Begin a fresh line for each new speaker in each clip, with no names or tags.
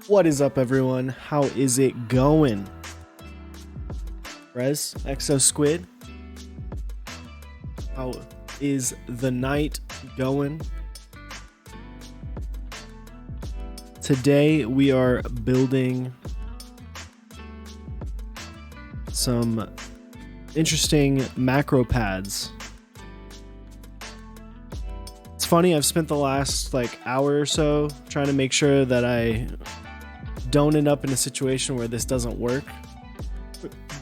What is up, everyone? How is it going? Rez, Exo Squid. How is the night going? Today we are building some interesting Macropads. It's funny, I've spent the last hour or so trying to make sure that I don't end up in a situation where this doesn't work,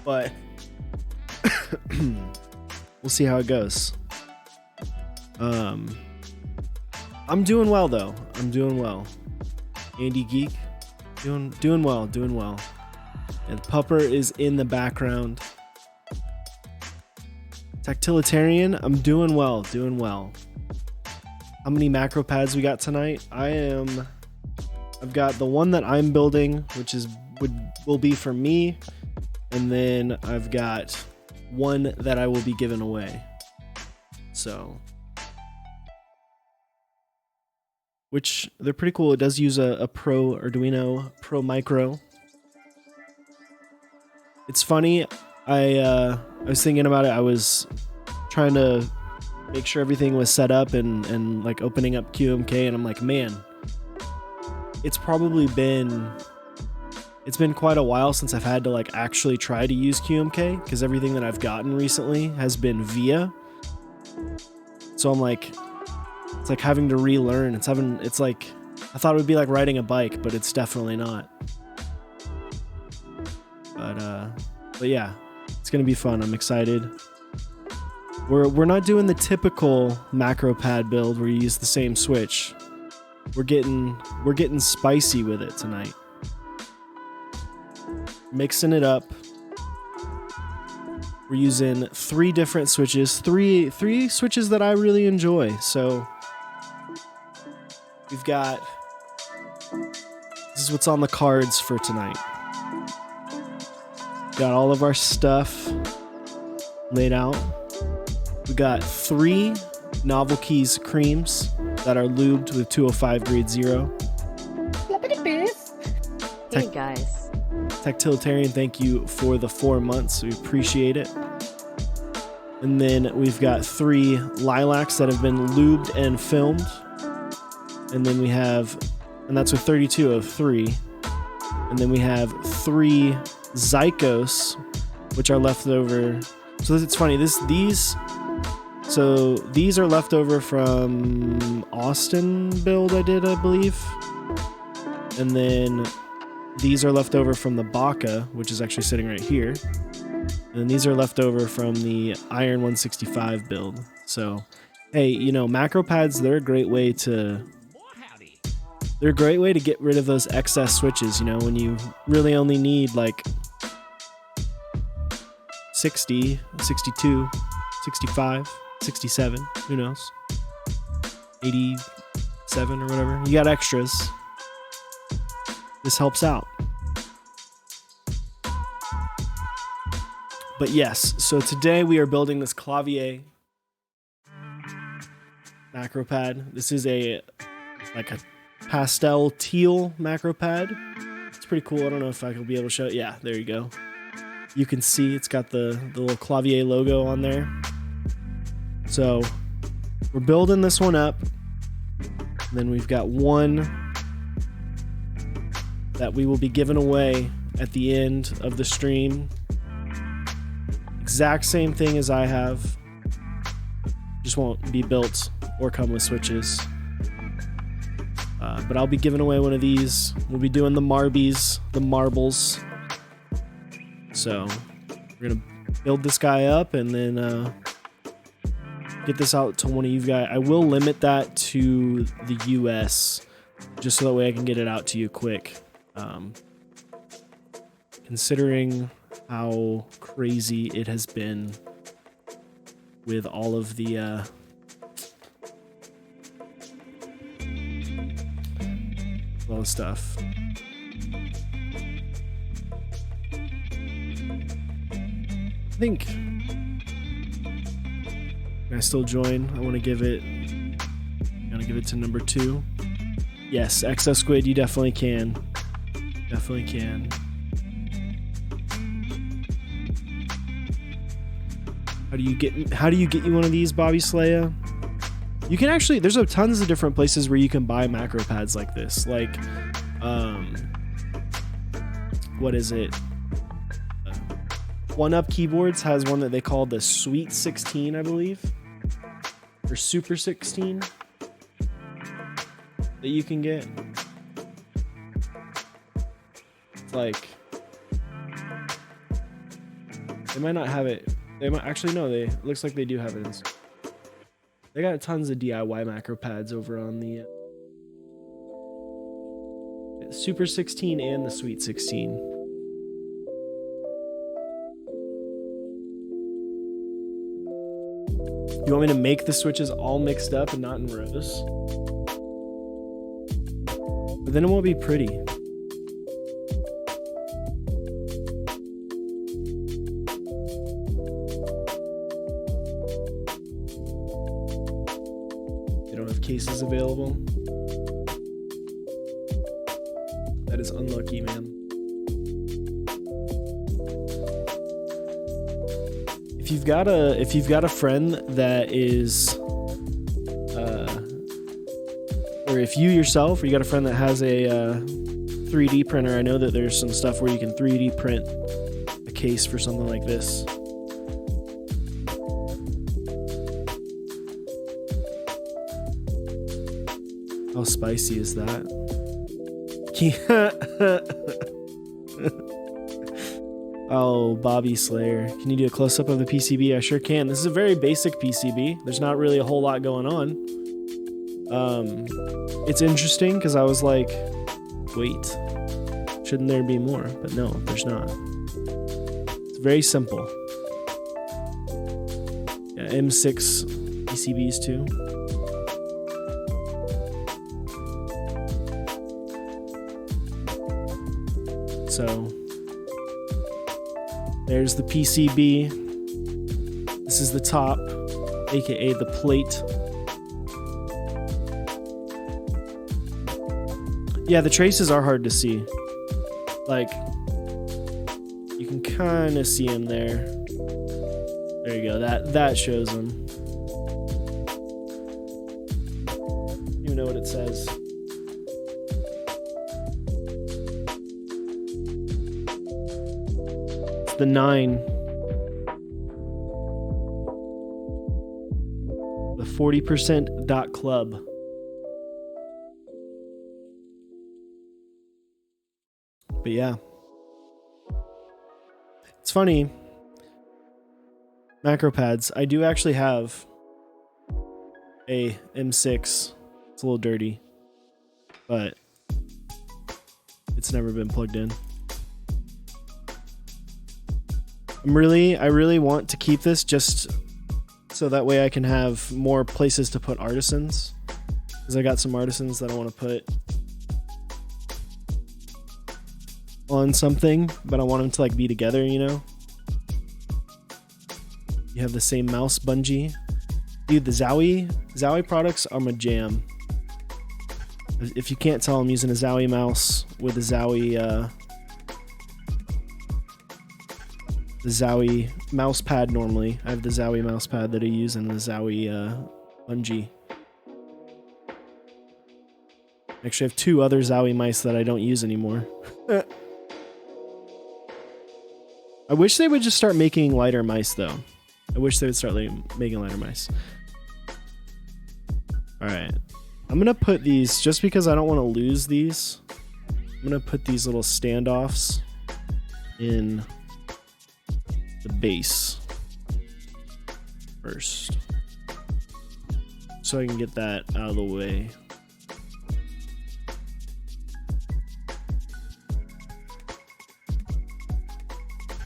but we'll see how it goes. I'm doing well though. I'm doing well. Andy Geek, doing well. And Pupper is in the background. Tactilitarian, I'm doing well. How many Macropads we got tonight? I've got the one that I'm building, which will be for me, and then I've got one that I will be giving away. So, which they're pretty cool. It does use a Pro Arduino Pro Micro. It's funny. I was thinking about it. I was trying to make sure everything was set up and opening up QMK, and I'm like, man, it's been quite a while since I've had to actually try to use QMK, because everything that I've gotten recently has been VIA. So I'm it's like having to relearn. I thought it would be like riding a bike, but it's definitely not. But yeah, it's gonna be fun. I'm excited. We're not doing the typical Macropad build where you use the same switch. We're getting spicy with it tonight. Mixing it up. We're using 3 different switches, three switches that I really enjoy. So we've got, this is what's on the cards for tonight. Got all of our stuff laid out. We got 3 Novel Keys creams that are lubed with 205 grade 0.
Hey guys.
Tactilitarian, thank you for the 4 months. We appreciate it. And then we've got 3 lilacs that have been lubed and filmed. And then we have, and that's with 32 of 3. And then we have 3 Zykos, which are left over. So it's funny, these are left over from Austin build I did, I believe. And then these are left over from the Baca, which is actually sitting right here. And these are left over from the Iron 165 build. So, hey, Macropads, they're a great way to get rid of those excess switches, when you really only need 60, 62, 65, 67, who knows, 87 or whatever. You got extras. This helps out. But yes, so today we are building this Qlavier Macropad. This is a pastel teal Macropad. It's pretty cool. I don't know if I will be able to show it. Yeah, there you go. You can see it's got the little Qlavier logo on there. So we're building this one up. And then we've got one that we will be giving away at the end of the stream. Exact same thing as I have. Just won't be built or come with switches. But I'll be giving away one of these. We'll be doing the marbles. So we're gonna build this guy up and then get this out to one of you guys. I will limit that to the US, just so that way I can get it out to you quick. Considering how crazy it has been with all of the stuff. I think, can I still join? I want to give it to number 2. Yes, Exo Squid, you definitely can. Definitely can. How do you get you one of these, Bobby Slaya? You can actually, there's tons of different places where you can buy macro pads like this. Like, what is it? One Up Keyboards has one that they call the Sweet 16, I believe, or Super 16 that you can get. It's like, they might not have it. They might actually, no, they looks like they do have it. They got tons of DIY macro pads over on the Super 16 and the Sweet 16. You want me to make the switches all mixed up and not in rows? But then it won't be pretty. They don't have cases available. That is unlucky, man. If you've got a friend that is, or if you yourself, or you got a friend that has a 3D printer, I know that there's some stuff where you can 3D print a case for something like this. How spicy is that? Oh, Bobby Slayer. Can you do a close-up of the PCB? I sure can. This is a very basic PCB. There's not really a whole lot going on. It's interesting because I was like, wait, shouldn't there be more? But no, there's not. It's very simple. Yeah, M6 PCBs too. So there's the PCB. This is the top, aka the plate. Yeah, the traces are hard to see. Like, you can kind of see them there. There you go. That shows them. You know what it says. It's the 9. The 40% .club. But yeah, it's funny. Macropads. I do actually have a M6. It's a little dirty, but it's never been plugged in. I really want to keep this just so that way I can have more places to put artisans, because I got some artisans that I want to put on something, but I want them to like be together, you know? You have the same mouse bungee. Dude, the Zowie products are my jam. If you can't tell, I'm using a Zowie mouse with a Zowie mouse pad normally. I have the Zowie mouse pad that I use and the Zowie bungee. Actually, I have 2 other Zowie mice that I don't use anymore. I wish they would just start making lighter mice, though. I wish they would start making lighter mice. Alright. I'm going to put these, just because I don't want to lose these, I'm going to put these little standoffs in the base first, so I can get that out of the way.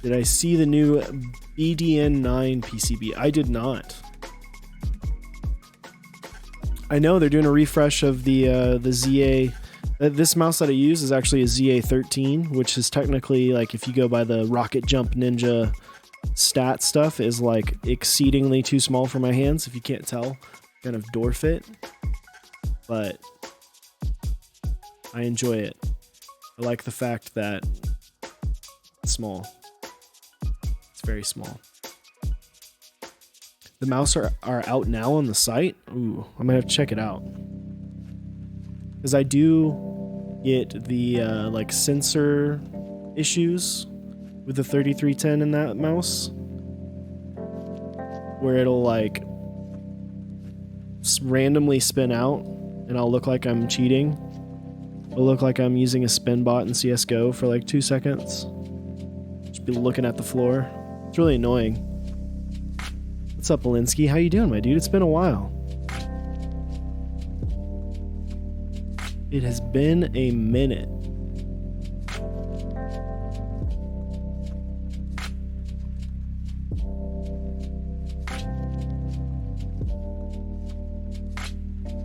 Did I see the new BDN9 PCB? I did not. I know they're doing a refresh of the ZA. This mouse that I use is actually a ZA13, which is technically, like, if you go by the Rocket Jump Ninja stat stuff, is like exceedingly too small for my hands. If you can't tell, kind of door fit, but I enjoy it. I like the fact that it's small. It's very small. The mouse are out now on the site. Ooh, I'm gonna have to check it out. Because I do get the like sensor issues with the 3310 in that mouse, where it'll like randomly spin out and I'll look like I'm cheating. It'll look like I'm using a spin bot in CSGO for like 2 seconds. Just be looking at the floor. It's really annoying. What's up, Alinsky? How you doing, my dude? It's been a while. It has been a minute.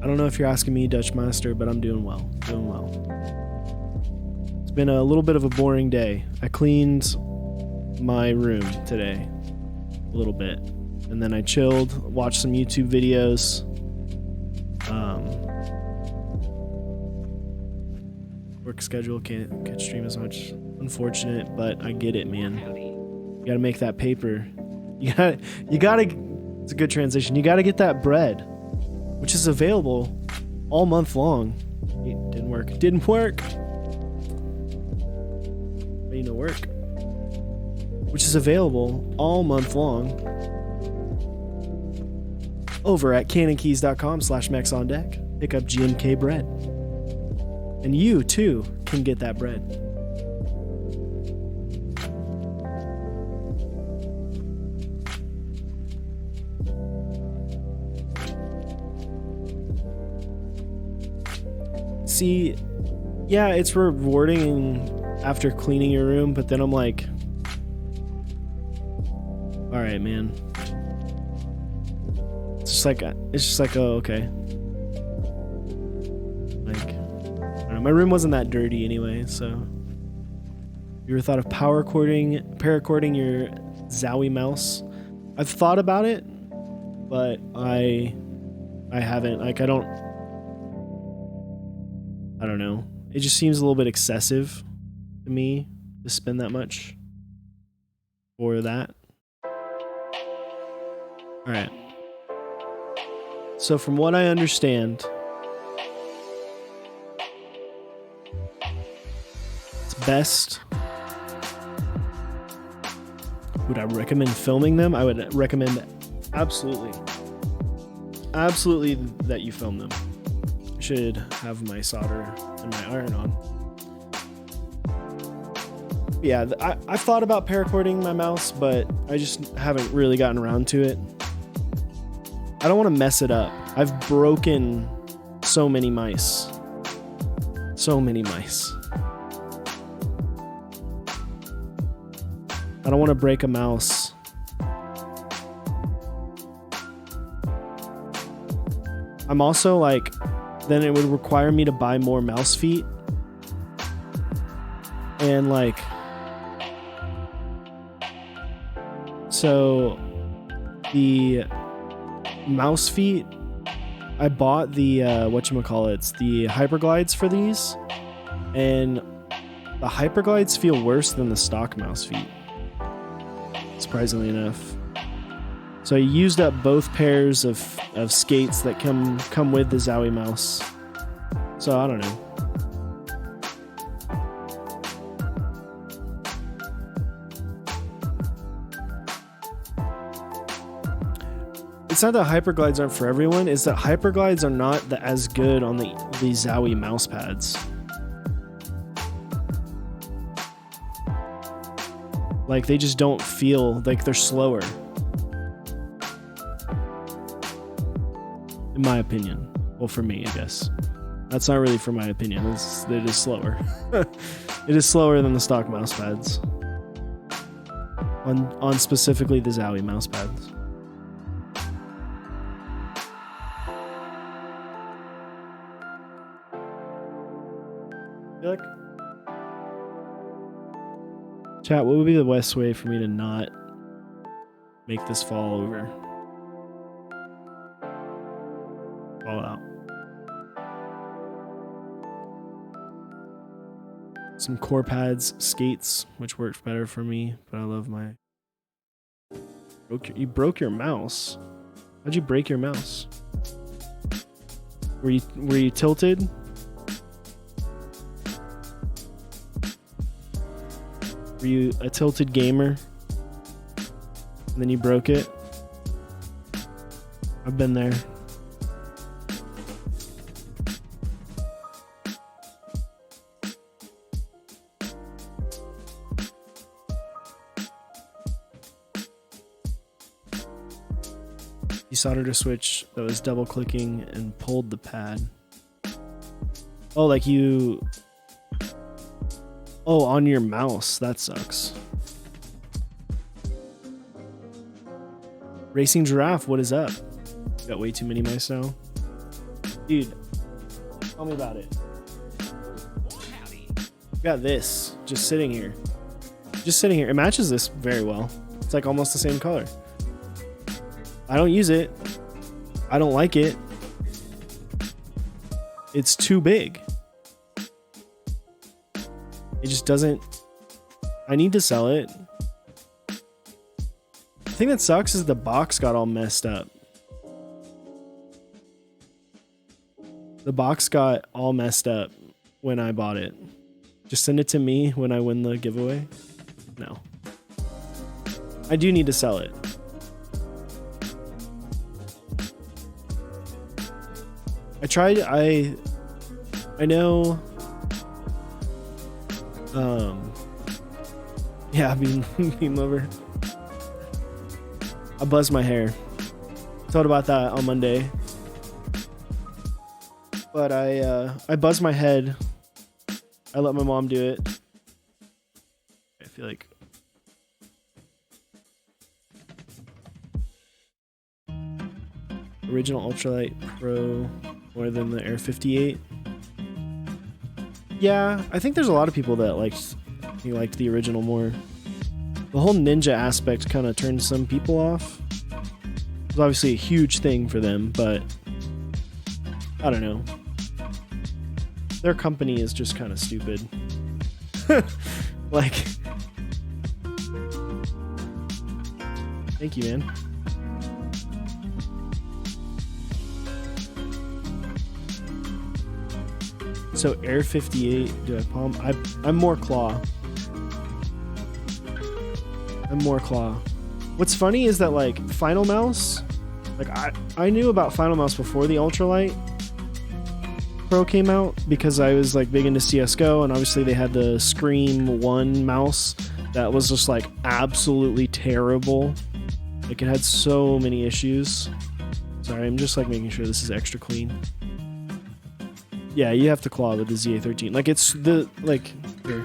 I don't know if you're asking me, Dutch Master, but I'm doing well. Doing well. It's been a little bit of a boring day. I cleaned my room today a little bit, and then I chilled, watched some YouTube videos. Work schedule can't stream as much. Unfortunate, but I get it, man. You gotta make that paper. You gotta. It's a good transition. You gotta get that bread, which is available all month long. It didn't work. Didn't work. Ain't no work. Which is available all month long over at canonkeys.com/maxondeck. Pick up GMK bread. And you, too, can get that bread. See, yeah, it's rewarding after cleaning your room, but then I'm like, all right, man. It's just like, oh, okay. Like, I don't know, my room wasn't that dirty anyway, so. You ever thought of paracording your Zowie mouse? I've thought about it, but I haven't. Like, I don't know. It just seems a little bit excessive to me to spend that much for that. All right. So from what I understand, it's best. Would I recommend filming them? I would recommend absolutely that you film them. I should have my solder and my iron on. Yeah, I've thought about paracording my mouse, but I just haven't really gotten around to it. I don't want to mess it up. I've broken so many mice. So many mice. I don't want to break a mouse. I'm also like, then it would require me to buy more mouse feet. And like, so the mouse feet, I bought the whatchamacallits, the hyperglides for these, and the hyperglides feel worse than the stock mouse feet, surprisingly enough. So I used up both pairs of skates that come with the Zowie mouse. So I don't know. It's not that hyperglides aren't for everyone, it's that hyperglides are not as good on the Zowie mouse pads. Like, they just don't feel like they're slower. In my opinion. Well, for me, I guess. That's not really for my opinion. It is slower. It is slower than the stock mouse pads. On specifically the Zowie mouse pads. Like, chat, what would be the best way for me to not make this fall over? Fall out. Some core pads, skates, which worked better for me, but I love my... You broke your mouse? How'd you break your mouse? Were you tilted? Were you a tilted gamer? And then you broke it? I've been there. You soldered a switch that was double clicking and pulled the pad. Oh, like you... Oh, on your mouse. That sucks. Racing Giraffe, what is up? Got way too many mice now. Dude, tell me about it. Got this just sitting here. Just sitting here. It matches this very well. It's like almost the same color. I don't use it. I don't like it. It's too big. It just doesn't... I need to sell it. The thing that sucks is the box got all messed up. The box got all messed up when I bought it. Just send it to me when I win the giveaway. No. I do need to sell it. I tried, I know, yeah, bean lover. I buzzed my hair. Thought about that on Monday. But I buzzed my head. I let my mom do it. I feel like original Ultralight Pro more than the Air 58. Yeah, I think there's a lot of people that liked the original more. The whole ninja aspect kind of turned some people off. It was obviously a huge thing for them, but I don't know. Their company is just kind of stupid. Like, thank you, man. So Air 58, do I palm? I'm more claw. I'm more claw. What's funny is that like Final Mouse, like I knew about Final Mouse before the Ultralight Pro came out because I was like big into CSGO, and obviously they had the Scream 1 mouse that was just like absolutely terrible. Like it had so many issues. Sorry, I'm just like making sure this is extra clean. Yeah, you have to claw with the ZA13. Like it's the, like, here.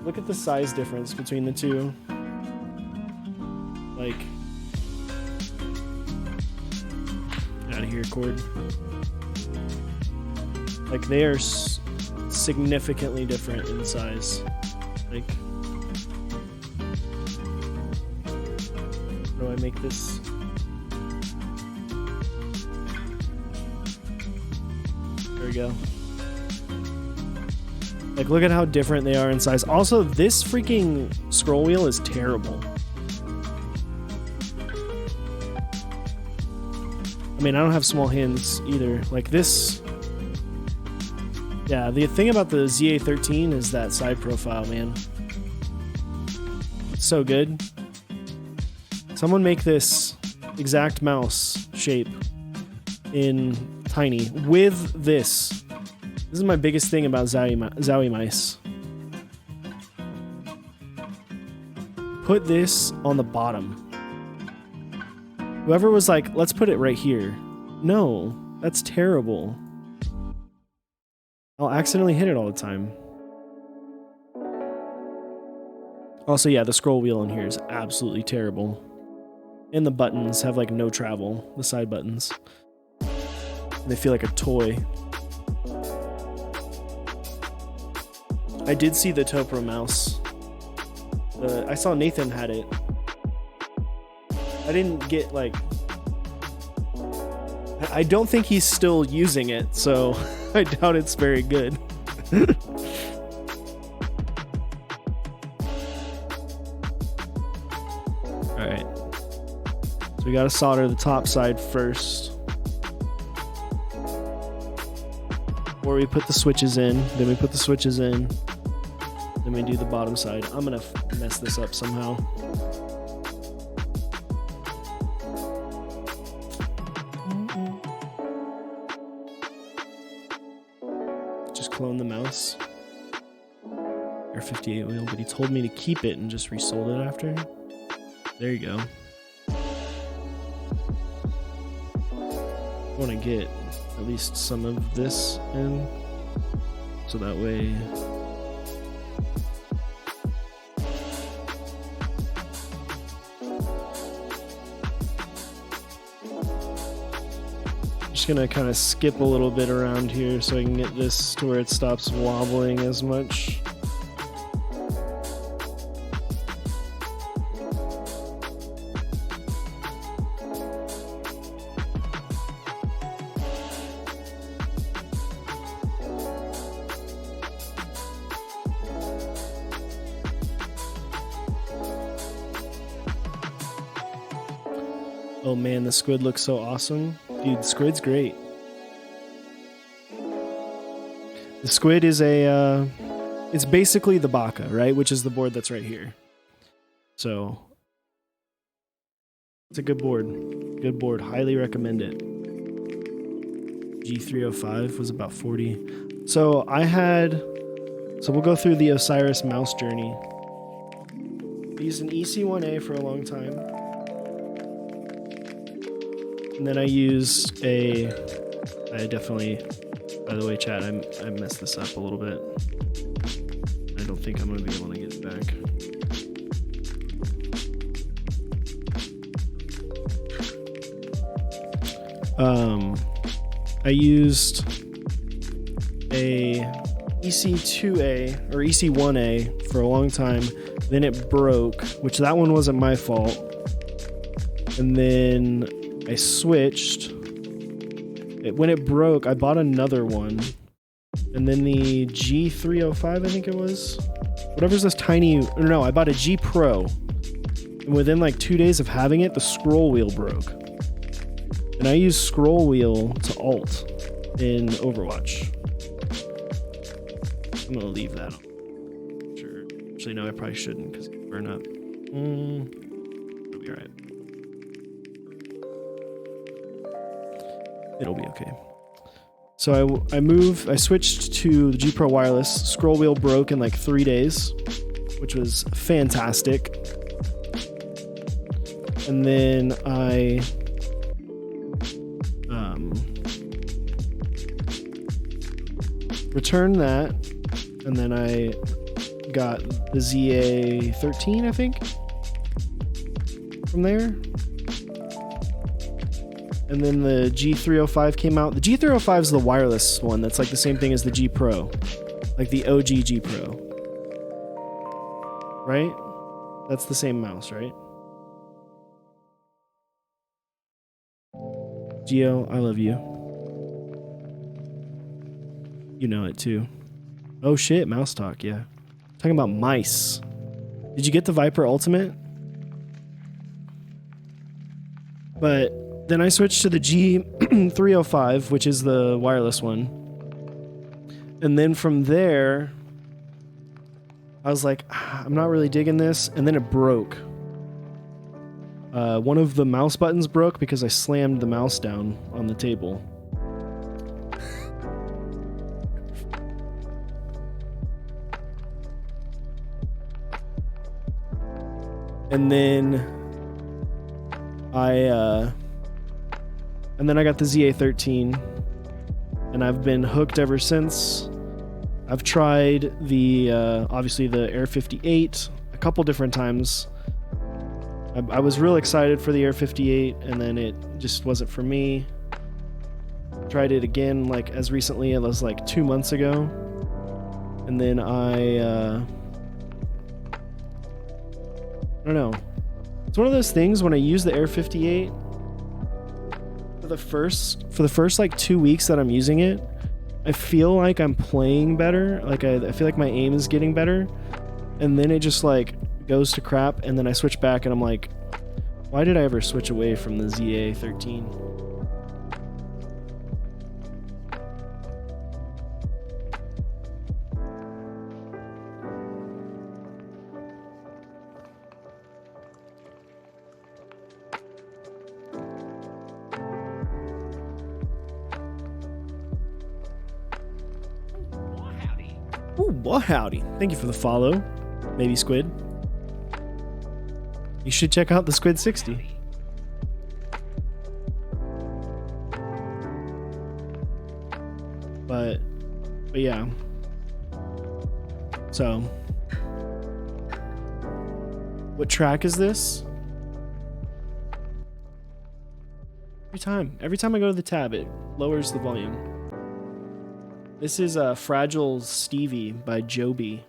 Look at the size difference between the two. Like, out of here, cord. Like they are significantly different in size. Like, how do I make this? There we go. Like, look at how different they are in size. Also, this freaking scroll wheel is terrible. I mean, I don't have small hands either. Like this... Yeah, the thing about the ZA13 is that side profile, man. It's so good. Someone make this exact mouse shape in tiny with this. This is my biggest thing about Zowie mice. Put this on the bottom. Whoever was like, let's put it right here. No, that's terrible. I'll accidentally hit it all the time. Also, yeah, the scroll wheel in here is absolutely terrible. And the buttons have like no travel, the side buttons. They feel like a toy. I did see the Topro mouse. I saw Nathan had it. I didn't get like... I don't think he's still using it, so I doubt it's very good. we got to solder the top side first. Or we put the switches in, then we put the switches in, then we do the bottom side. I'm gonna mess this up somehow. Just clone the mouse. Air 58 wheel, but he told me to keep it and just resold it after. There you go. I want to get at least some of this in, so that way I'm just gonna kind of skip a little bit around here so I can get this to where it stops wobbling as much. Oh man, the squid looks so awesome. Dude, the squid's great. The squid is it's basically the Baka, right? Which is the board that's right here. So, it's a good board. Good board. Highly recommend it. G305 was about 40. So we'll go through the Osiris mouse journey. I used an EC1A for a long time. And then I used I definitely, by the way, chat, I messed this up a little bit. I don't think I'm going to be able to get it back. I used a EC2A or EC1A for a long time. Then it broke, which that one wasn't my fault. And then I switched. When it broke, I bought another one. And then the G305, I think it was. Whatever's this tiny... No, I bought a G Pro. And within like 2 days of having it, the scroll wheel broke. And I use scroll wheel to alt in Overwatch. I'm going to leave that on. Sure. Actually, no, I probably shouldn't because it'll burn up. It'll be alright. It'll be okay. So I switched to the G Pro wireless. Scroll wheel broke in like 3 days, which was fantastic. And then I returned that, and then I got the ZA13, I think, from there. And then the G305 came out. The G305 is the wireless one that's like the same thing as the G Pro. Like the OG G Pro. Right? That's the same mouse, right? Geo, I love you. You know it too. Oh shit, mouse talk, yeah. Talking about mice. Did you get the Viper Ultimate? But then I switched to the G305, which is the wireless one. And then from there, I was like, I'm not really digging this. And then it broke. One of the mouse buttons broke because I slammed the mouse down on the table. And then I got the ZA13, and I've been hooked ever since. I've tried the obviously the Air 58 a couple different times. I was real excited for the Air 58, and then it just wasn't for me. Tried it again like as recently as like 2 months ago, and then I don't know. It's one of those things when I use the Air 58 for the first like 2 weeks that I'm using it, I feel like I'm playing better. Like I feel like my aim is getting better, and then it just like goes to crap, and then I switch back and I'm like, Why did I ever switch away from the ZA13? Ooh, well, howdy. Thank you for the follow, Baby Squid. You should check out the Squid 60. But yeah. So, what track is this? Every time I go to the tab, it lowers the volume. This is Fragile Stevie by Joby.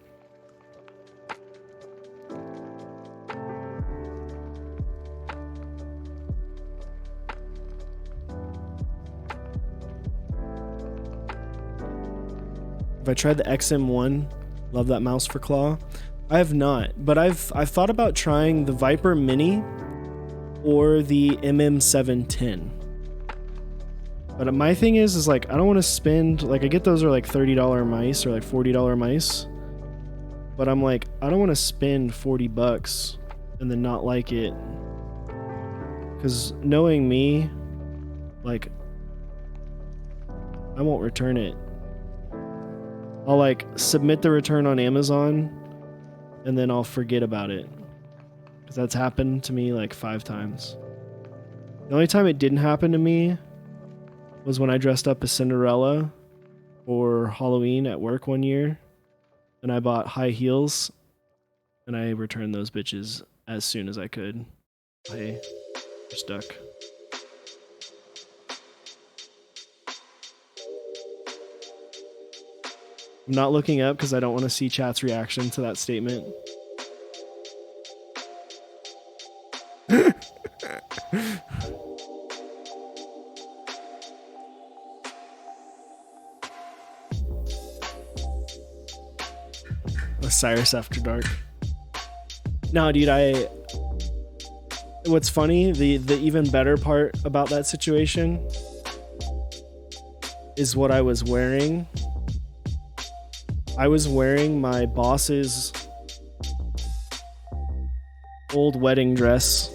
Have I tried the XM1? Love that mouse for claw. I have not, but I've thought about trying the Viper Mini or the MM710. But my thing is like, I don't want to spend, like, I get those are like $30 mice or like $40 mice. But I'm like, I don't want to spend 40 bucks and then not like it. Because knowing me, like, I won't return it. I'll like submit the return on Amazon and then I'll forget about it. Because that's happened to me like 5 times. The only time it didn't happen to me was when I dressed up as Cinderella for Halloween at work one year, and I bought high heels, and I returned those bitches as soon as I could. Hey, we're stuck. I'm not looking up because I don't want to see chat's reaction to that statement. Osiris After Dark. No, dude, what's funny, the even better part about that situation is what I was wearing. I was wearing my boss's old wedding dress.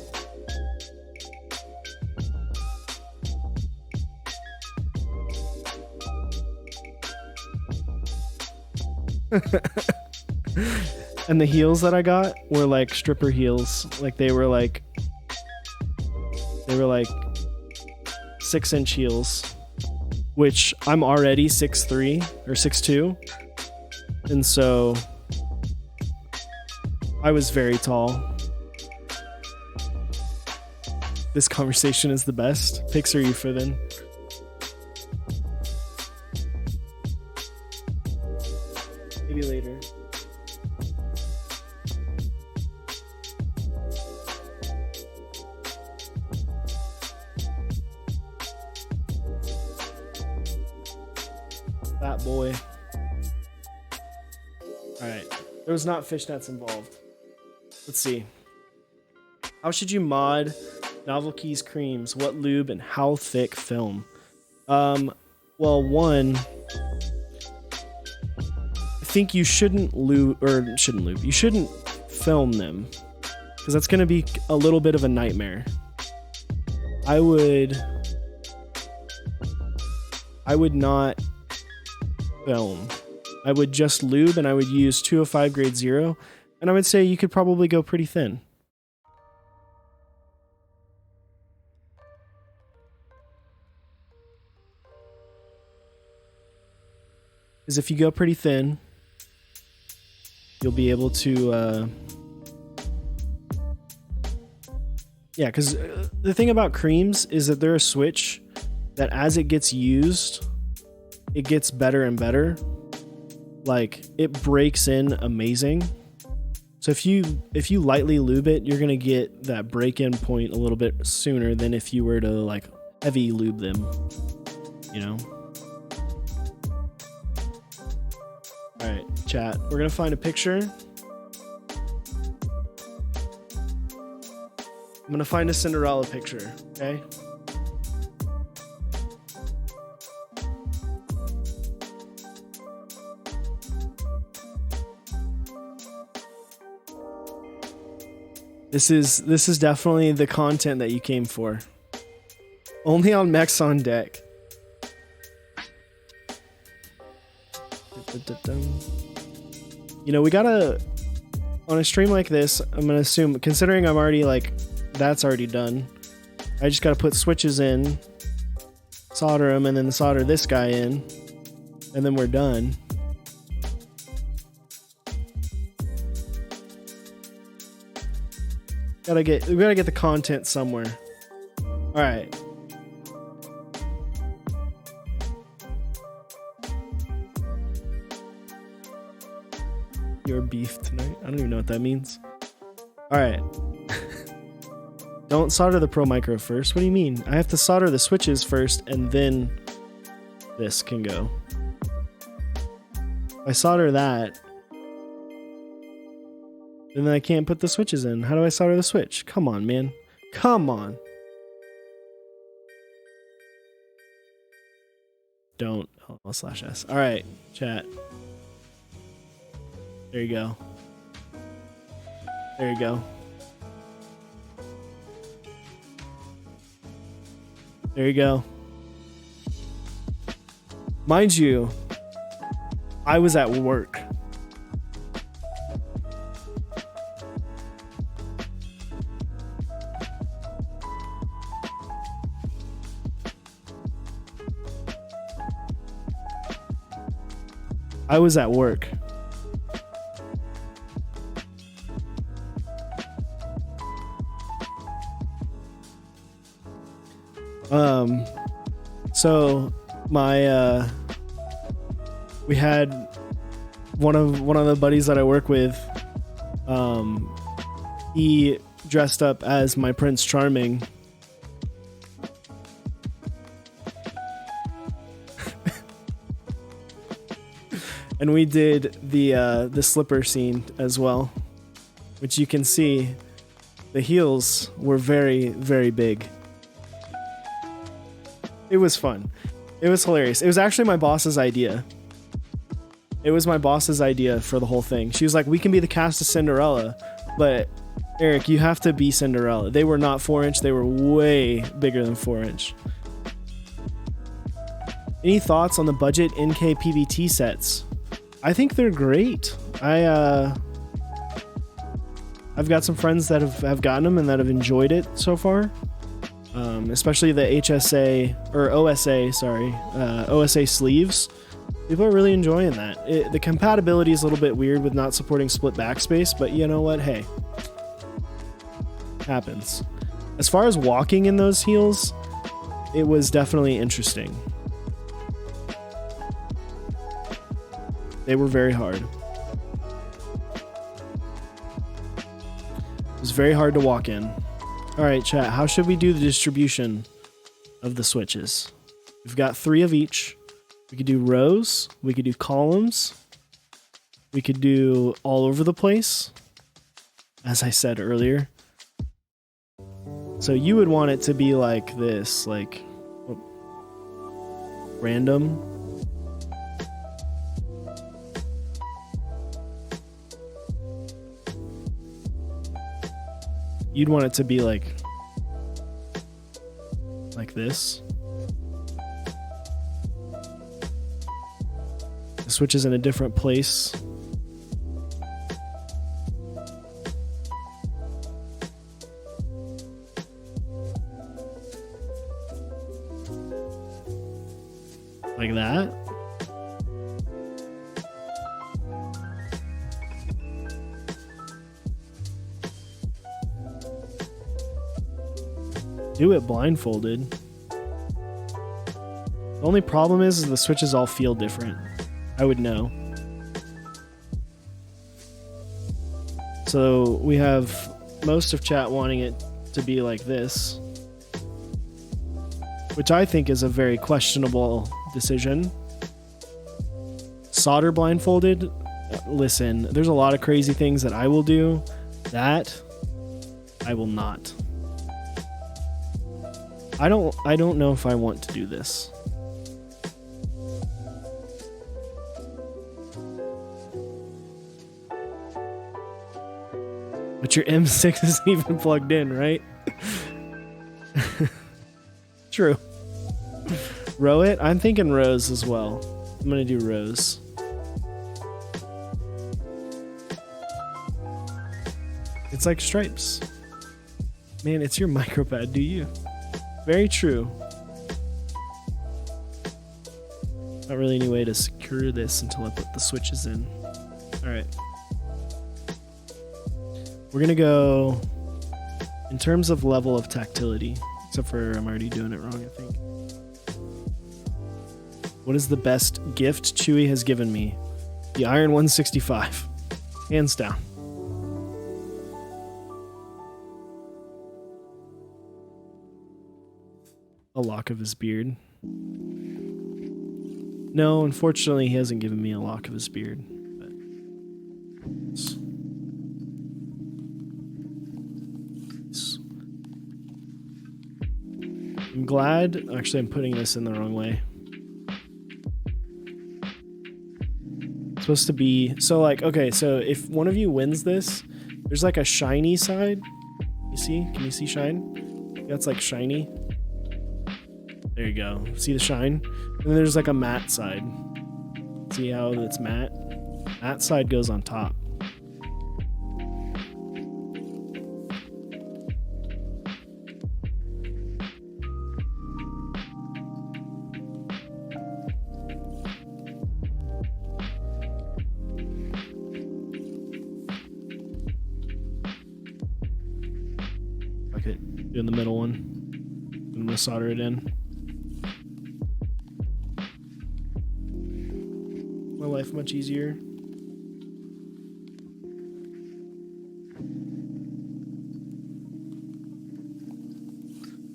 And the heels that I got were like stripper heels. Like they were like 6-inch heels, which I'm already 6'3" or 6'2", and so I was very tall. This conversation is the best. Pics are you for then? Maybe later. That boy. Alright. There was not fishnets involved. Let's see. How should you mod Novel Keys creams? What lube and how thick film? Well, one, I think you shouldn't lube. You shouldn't film them, because that's going to be a little bit of a nightmare. I would not film. I would just lube, and I would use 205 grade 0, and I would say you could probably go pretty thin. Because if you go pretty thin, you'll be able to yeah, because the thing about creams is that they're a switch that as it gets used, it gets better and better. Like, it breaks in amazing. So if you lightly lube it, you're gonna get that break-in point a little bit sooner than if you were to like heavy lube them, you know? All right, chat, we're gonna find a picture. I'm gonna find a Cinderella picture, okay? This is definitely the content that you came for. Only on Mechs on Deck. You know, we gotta, on a stream like this, I'm gonna assume, considering I'm already like, that's already done, I just gotta put switches in, solder them, and then solder this guy in, and then we're done. We gotta get the content somewhere. All right. Your beef tonight. I don't even know what that means. All right. Don't solder the Pro Micro first. What do you mean? I have to solder the switches first, and then this can go. If I solder that, and then I can't put the switches in. How do I solder the switch? Come on, man. Come on. Don't. Oh, /S. All right, chat. There you go. There you go. There you go. Mind you, I was at work. I was at work. So my we had one of the buddies that I work with, he dressed up as my Prince Charming. And we did the slipper scene as well, which you can see the heels were very, very big. It was fun. It was hilarious. It was actually my boss's idea. It was my boss's idea for the whole thing. She was like, we can be the cast of Cinderella, but Eric, you have to be Cinderella. They were not 4-inch. They were way bigger than 4-inch. Any thoughts on the budget NK PBT sets? I think they're great. I've got some friends that have gotten them and that have enjoyed it so far. Especially the HSA or OSA, OSA sleeves. People are really enjoying that. The compatibility is a little bit weird with not supporting split backspace, but you know what? Hey, happens. As far as walking in those heels, it was definitely interesting. They were very hard. It was very hard to walk in. All right, chat, how should we do the distribution of the switches? We've got 3 of each. We could do rows. We could do columns. We could do all over the place, as I said earlier. So you would want it to be like this, like random. You'd want it to be like this. The switch is in a different place. Like that. Do it blindfolded. The only problem is the switches all feel different. I would know. So we have most of chat wanting it to be like this, which I think is a very questionable decision. Solder blindfolded? Listen, there's a lot of crazy things that I will do. That I will not. I don't know if I want to do this. But your M6 isn't even plugged in, right? True. Row it? I'm thinking rows as well. I'm gonna do rows. It's like stripes. Man, it's your Macropad, do you? Very true. Not really any way to secure this until I put the switches in. Alright. We're gonna go in terms of level of tactility, except for I'm already doing it wrong, I think. What is the best gift Chewy has given me? The Iron 165. Hands down. A lock of his beard. No, unfortunately, he hasn't given me a lock of his beard. But I'm glad. Actually, I'm putting this in the wrong way. It's supposed to be so like okay. So if one of you wins this, there's like a shiny side. You see? Can you see shine? That's like shiny. There you go. See the shine? And then there's like a matte side. See how it's matte? That side goes on top. Okay, doing the middle one. I'm gonna solder it in. My life much easier.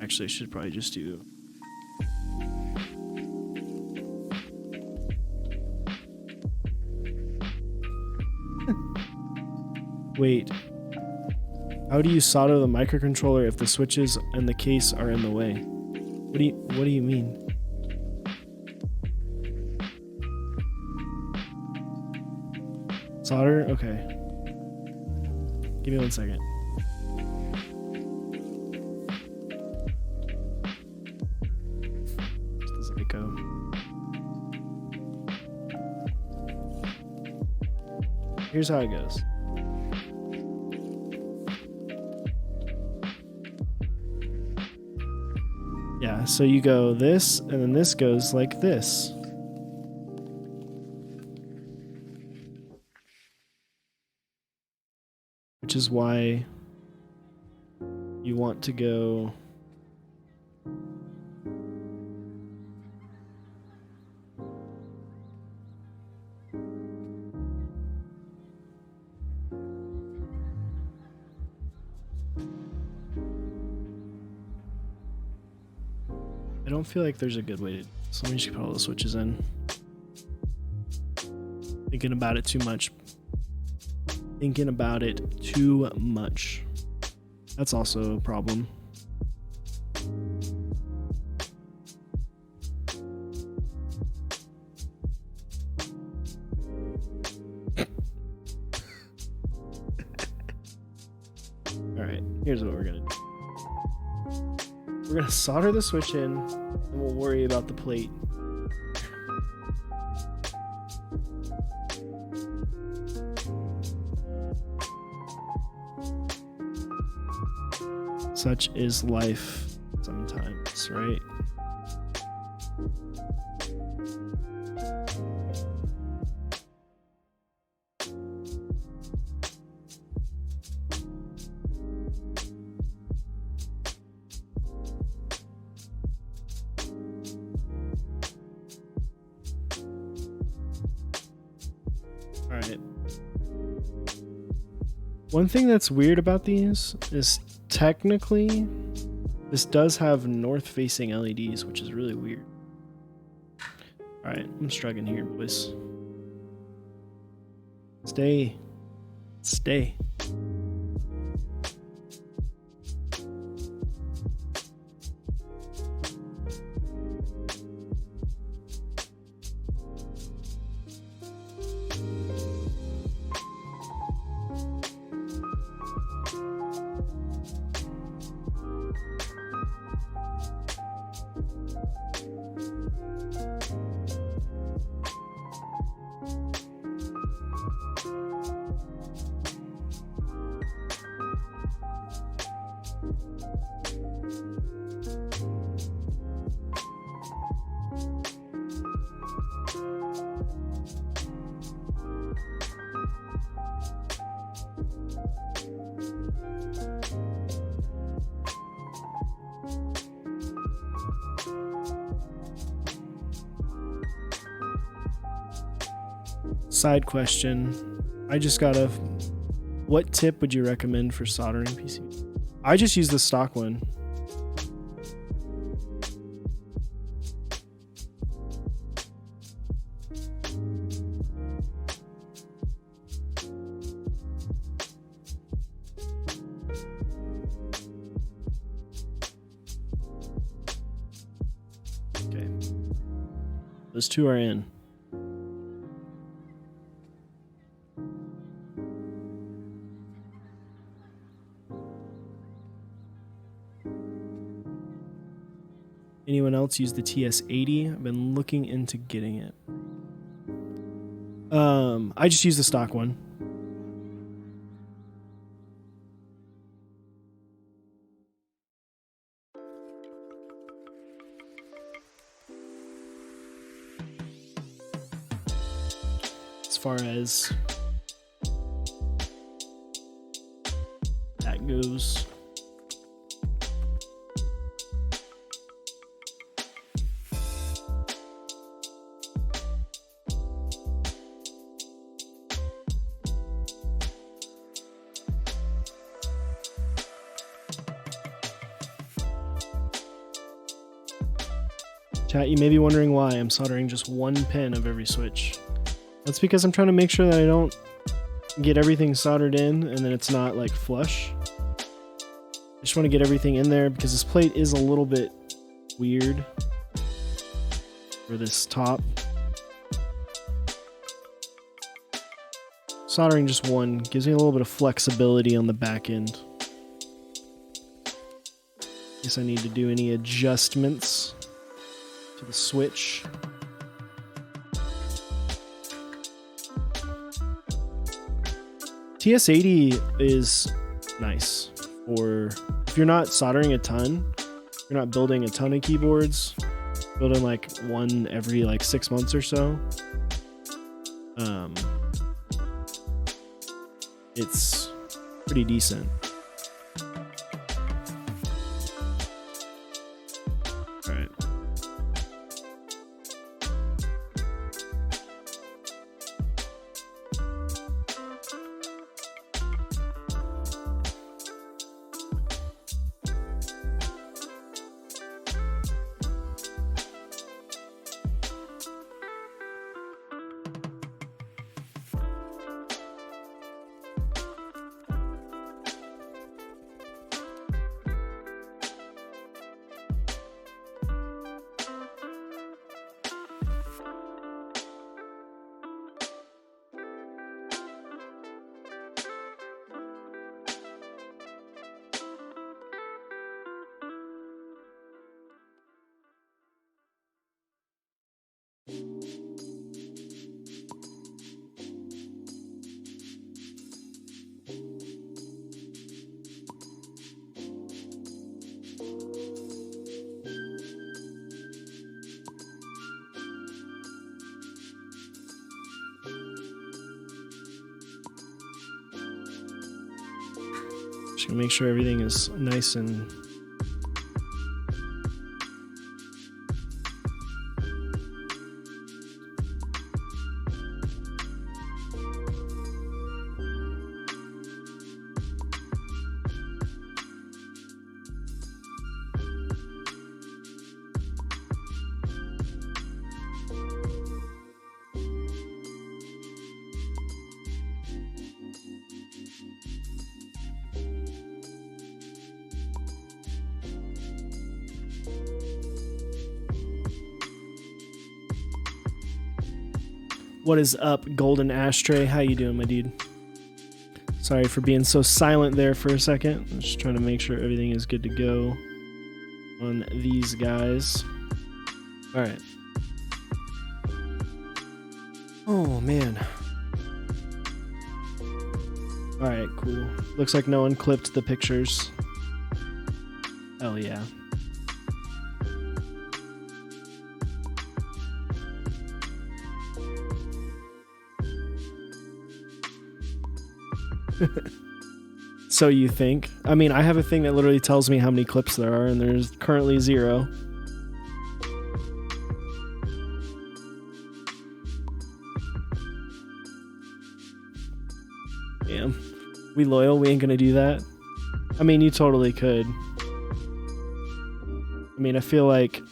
Actually, I should probably just do. Wait. How do you solder the microcontroller if the switches and the case are in the way? What do you mean? Solder? Okay. Give me 1 second. Does it go? Here's how it goes. Yeah, so you go this, and then this goes like this. Which is why you want to go I don't feel like there's a good way to, so let me just put all the switches in. Thinking about it too much. Thinking about it too much. That's also a problem. Alright, here's what we're gonna do. We're gonna solder the switch in, and we'll worry about the plate. Such is life sometimes, right? All right. One thing that's weird about these is technically this does have north-facing LEDs, which is really weird. All right, I'm struggling here, boys. Stay. Side question. I just got a... What tip would you recommend for soldering PCB? I just use the stock one. Okay. Those two are in. Anyone else use the TS80? I've been looking into getting it. I just use the stock one. As far as that goes. Chat, you may be wondering why I'm soldering just one pin of every switch. That's because I'm trying to make sure that I don't get everything soldered in and then it's not like flush. I just want to get everything in there because this plate is a little bit weird for this top. Soldering just one gives me a little bit of flexibility on the back end. Guess I need to do any adjustments to the switch. TS80 is nice for if you're not soldering a ton, you're not building a ton of keyboards, building like one every like 6 months or so. It's pretty decent. All right. Just gonna make sure everything is nice and What is up, Golden Ashtray? How you doing, my dude? Sorry for being so silent there for a second. I'm just trying to make sure everything is good to go on these guys. All right. Oh, man. All right, cool. Looks like no one clipped the pictures. Hell yeah. So you think? I mean, I have a thing that literally tells me how many clips there are, and there's currently 0. Damn. We loyal? We ain't gonna do that? I mean, you totally could. I mean, I feel like...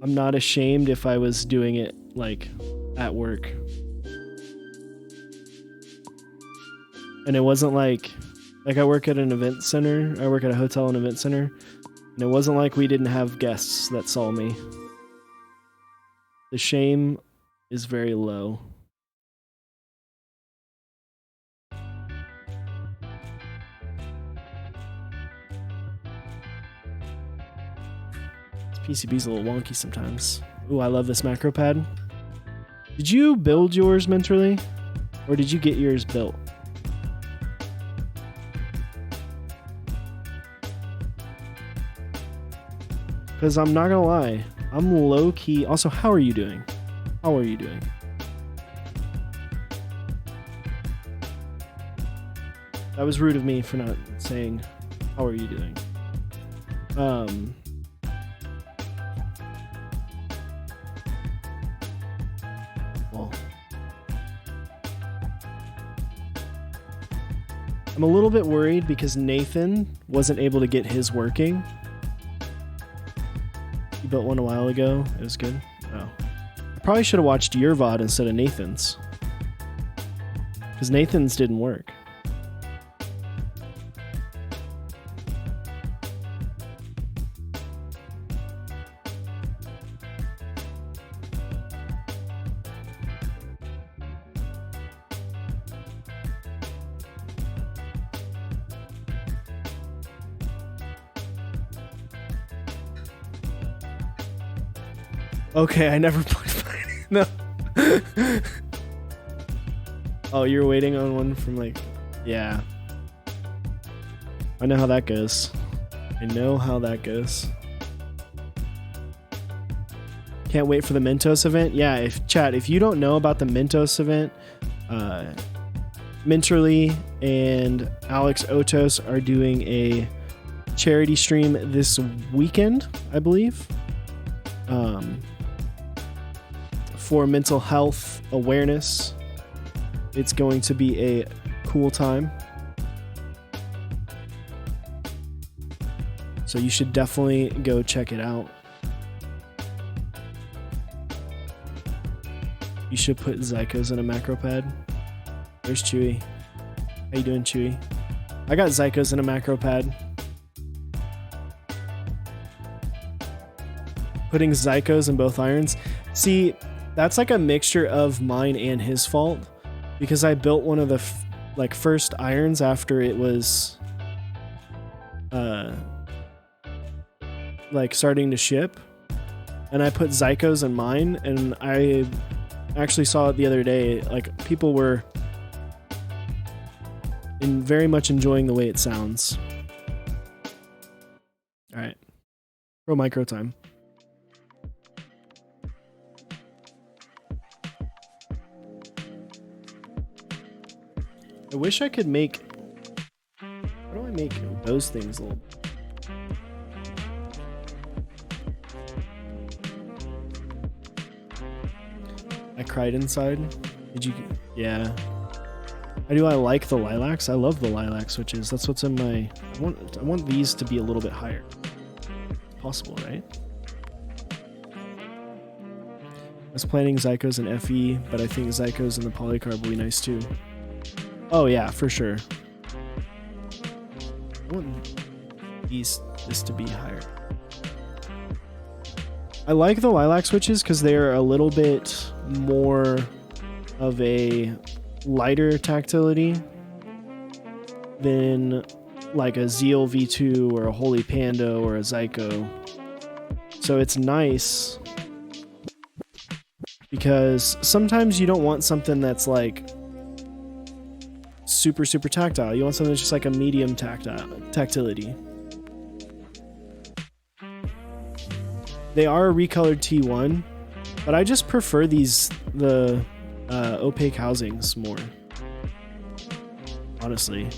I'm not ashamed if I was doing it, like, at work. And it wasn't like I work at an event center. I work at a hotel and event center. And it wasn't like we didn't have guests that saw me. The shame is very low. This PCB's a little wonky sometimes. Ooh, I love this Macropad. Did you build yours mentally? Or did you get yours built? Because I'm not gonna lie, I'm low-key... Also, how are you doing? How are you doing? That was rude of me for not saying, how are you doing? Well, I'm a little bit worried because Nathan wasn't able to get his working. You built one a while ago. It was good. Oh. I probably should have watched your VOD instead of Nathan's. Because Nathan's didn't work. Okay, I never played. No. Oh, you're waiting on one from like... Yeah. I know how that goes. I know how that goes. Can't wait for the Mentos event. Yeah, if you don't know about the Mentos event, Minterly and Alex Otos are doing a charity stream this weekend, I believe. For mental health awareness. It's going to be a cool time. So you should definitely go check it out. You should put Zycos in a Macropad. There's Chewy. How you doing, Chewy? I got Zycos in a Macropad. Putting Zycos in both irons. See, that's like a mixture of mine and his fault, because I built one of the first irons after it was like starting to ship, and I put Zycos in mine, and I actually saw it the other day, like people were very much enjoying the way it sounds. All right, pro micro time. I wish I could make... How do I make those things a little... I cried inside. Did you... Yeah. How do I like the lilacs? I love the lilac switches. That's what's in my... I want these to be a little bit higher. It's possible, right? I was planning Zycos and FE, but I think Zycos and the polycarb will be nice too. Oh yeah, for sure. I want this to be higher. I like the lilac switches because they are a little bit more of a lighter tactility than like a Zeal V2 or a Holy Pando or a Zyco. So it's nice because sometimes you don't want something that's like super tactile. You want something that's just like a medium tactility. They are a recolored T1, but I just prefer the opaque housings more, honestly.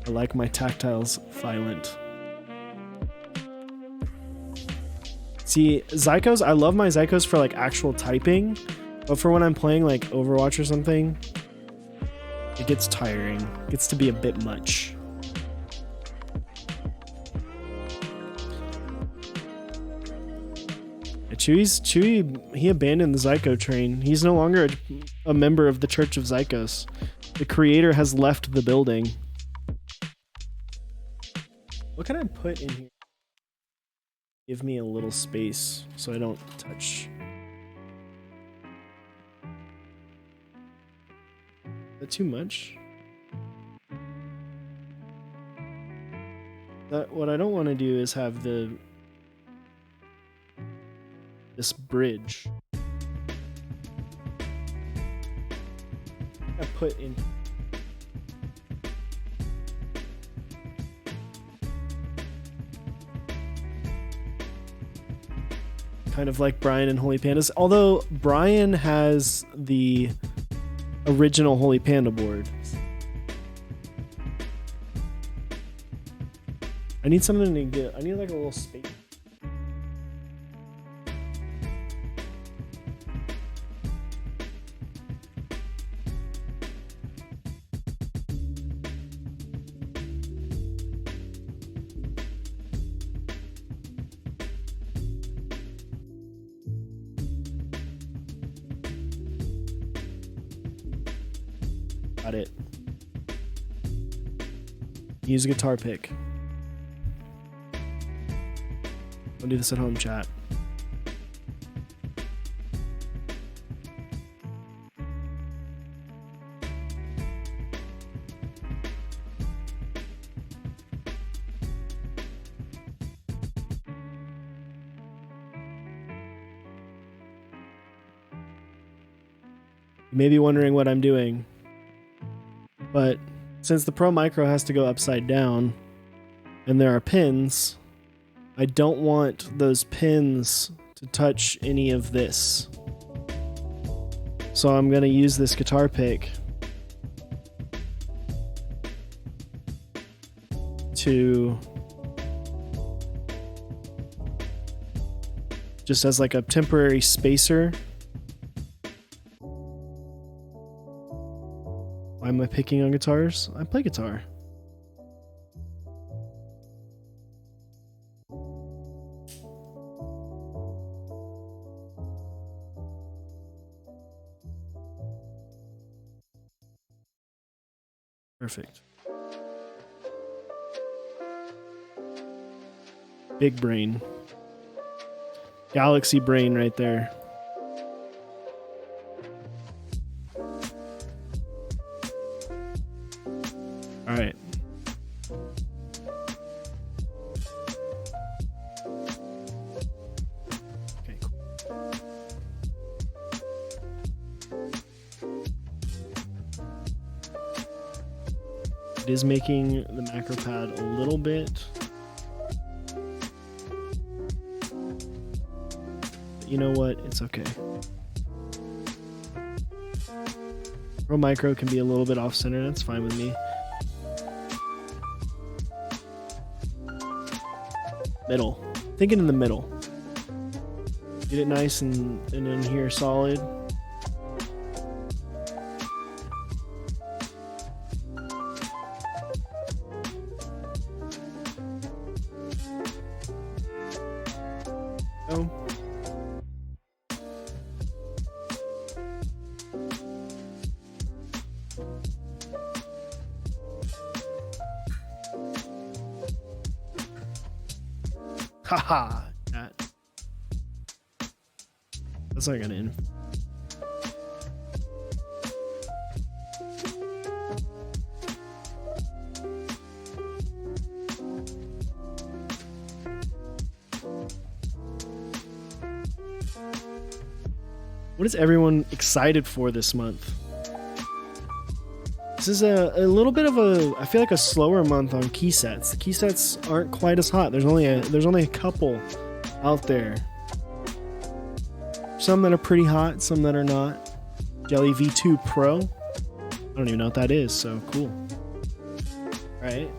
I like my tactiles violent. See, Zycos, I love my Zycos for like actual typing, but for when I'm playing like Overwatch or something, it gets tiring. It gets to be a bit much. Yeah, Chewy, he abandoned the Zyko train. He's no longer a member of the Church of Zycos. The creator has left the building. What can I put in here? Give me a little space so I don't touch. Is that too much? What I don't want to do is have this bridge. I put in. Kind of like Brian and Holy Pandas, although Brian has the original Holy Panda board. I need something to get. I need like a little space. Got it. Use a guitar pick. Don't do this at home, chat. You may be wondering what I'm doing, but since the Pro Micro has to go upside down and there are pins, I don't want those pins to touch any of this. So I'm going to use this guitar pick to just as like a temporary spacer. Why am I picking on guitars? I play guitar. Perfect. Big brain. Galaxy brain right there. All right. Okay, cool. It is making the Macropad a little bit. But you know what? It's okay. Pro Micro can be a little bit off center. That's fine with me. Middle. Thinking in the middle. Get it nice and in here solid. Oh. Haha, that's not gonna end. What is everyone excited for this month? This is a little bit of I feel like a slower month on key sets. The key sets aren't quite as hot. There's only a couple out there. Some that are pretty hot, some that are not. Jelly V2 Pro. I don't even know what that is, so cool. All right.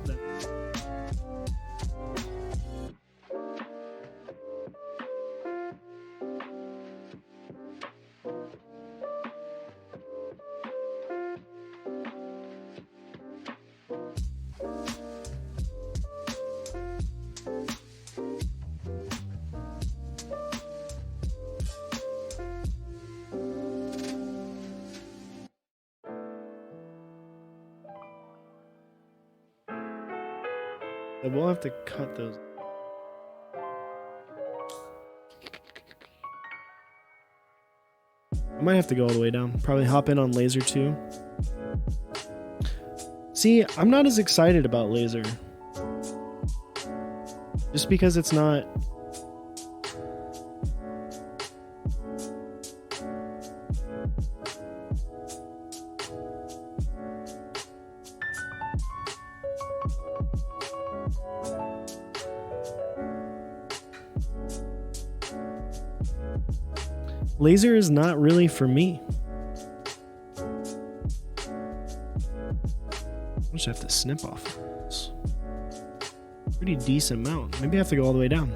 We'll have to cut those. I might have to go all the way down. Probably hop in on laser too. See, I'm not as excited about laser. Just because it's not... Laser is not really for me. I just have to snip off this. Pretty decent amount. Maybe I have to go all the way down.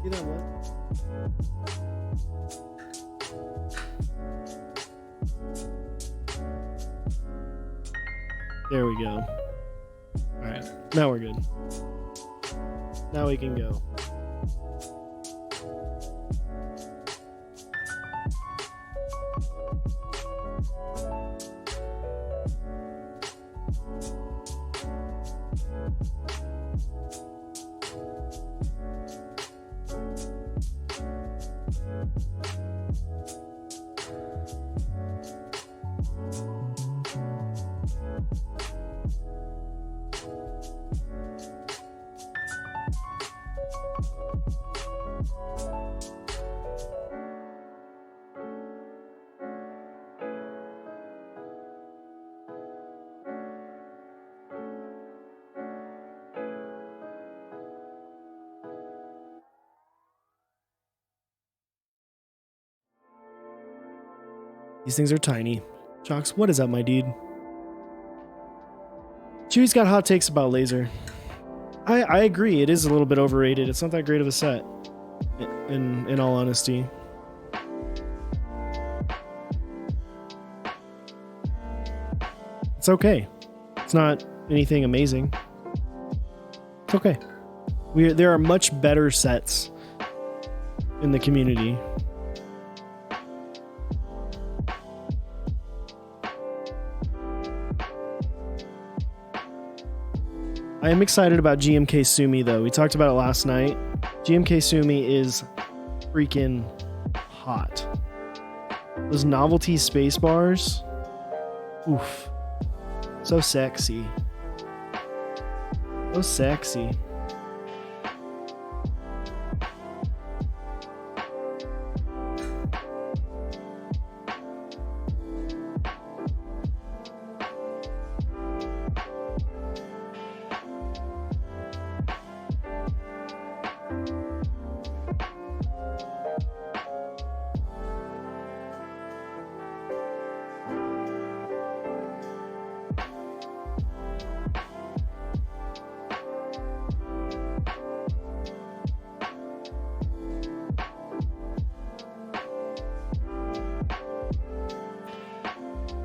See that one? There we go. Alright, now we're good. Now we can go. These things are tiny. Jocks, what is up, my dude? Chewie's got hot takes about laser. I agree. It is a little bit overrated. It's not that great of a set, in all honesty. It's okay. It's not anything amazing. It's okay. There are much better sets in the community. I am excited about GMK Sumi, though. We talked about it last night. GMK Sumi is freaking hot. Those novelty space bars. Oof. So sexy. So sexy.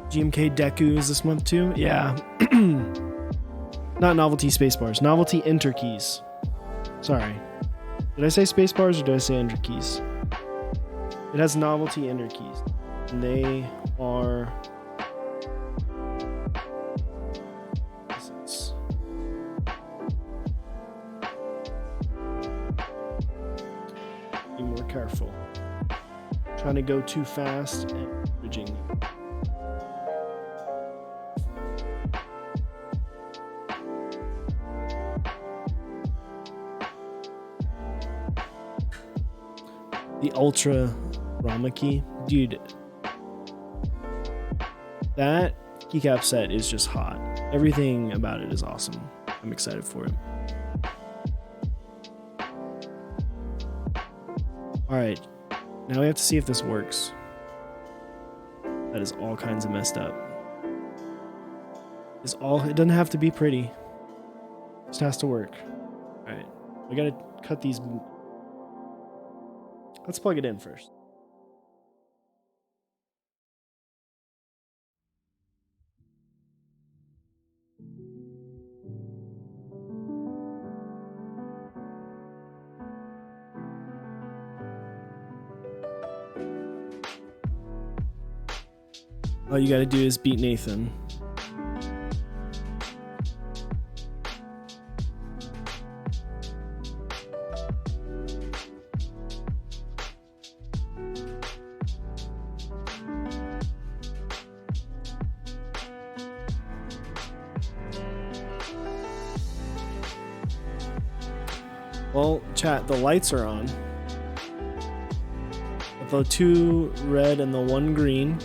GMK Deku is this month too? Yeah. Not novelty spacebars. Novelty enter keys. Sorry. Did I say spacebars or did I say enter keys? It has novelty enter keys. And they are... Be more careful. Trying to go too fast and bridging. The Ultra Ramaki. Dude, that keycap set is just hot. Everything about it is awesome. I'm excited for it. All right, now we have to see if this works. That is all kinds of messed up. It doesn't have to be pretty. It just has to work. All right, we gotta cut these. Let's plug it in first. All you gotta do is beat Nathan. Well, chat, the lights are on. The 2 red and the 1 green.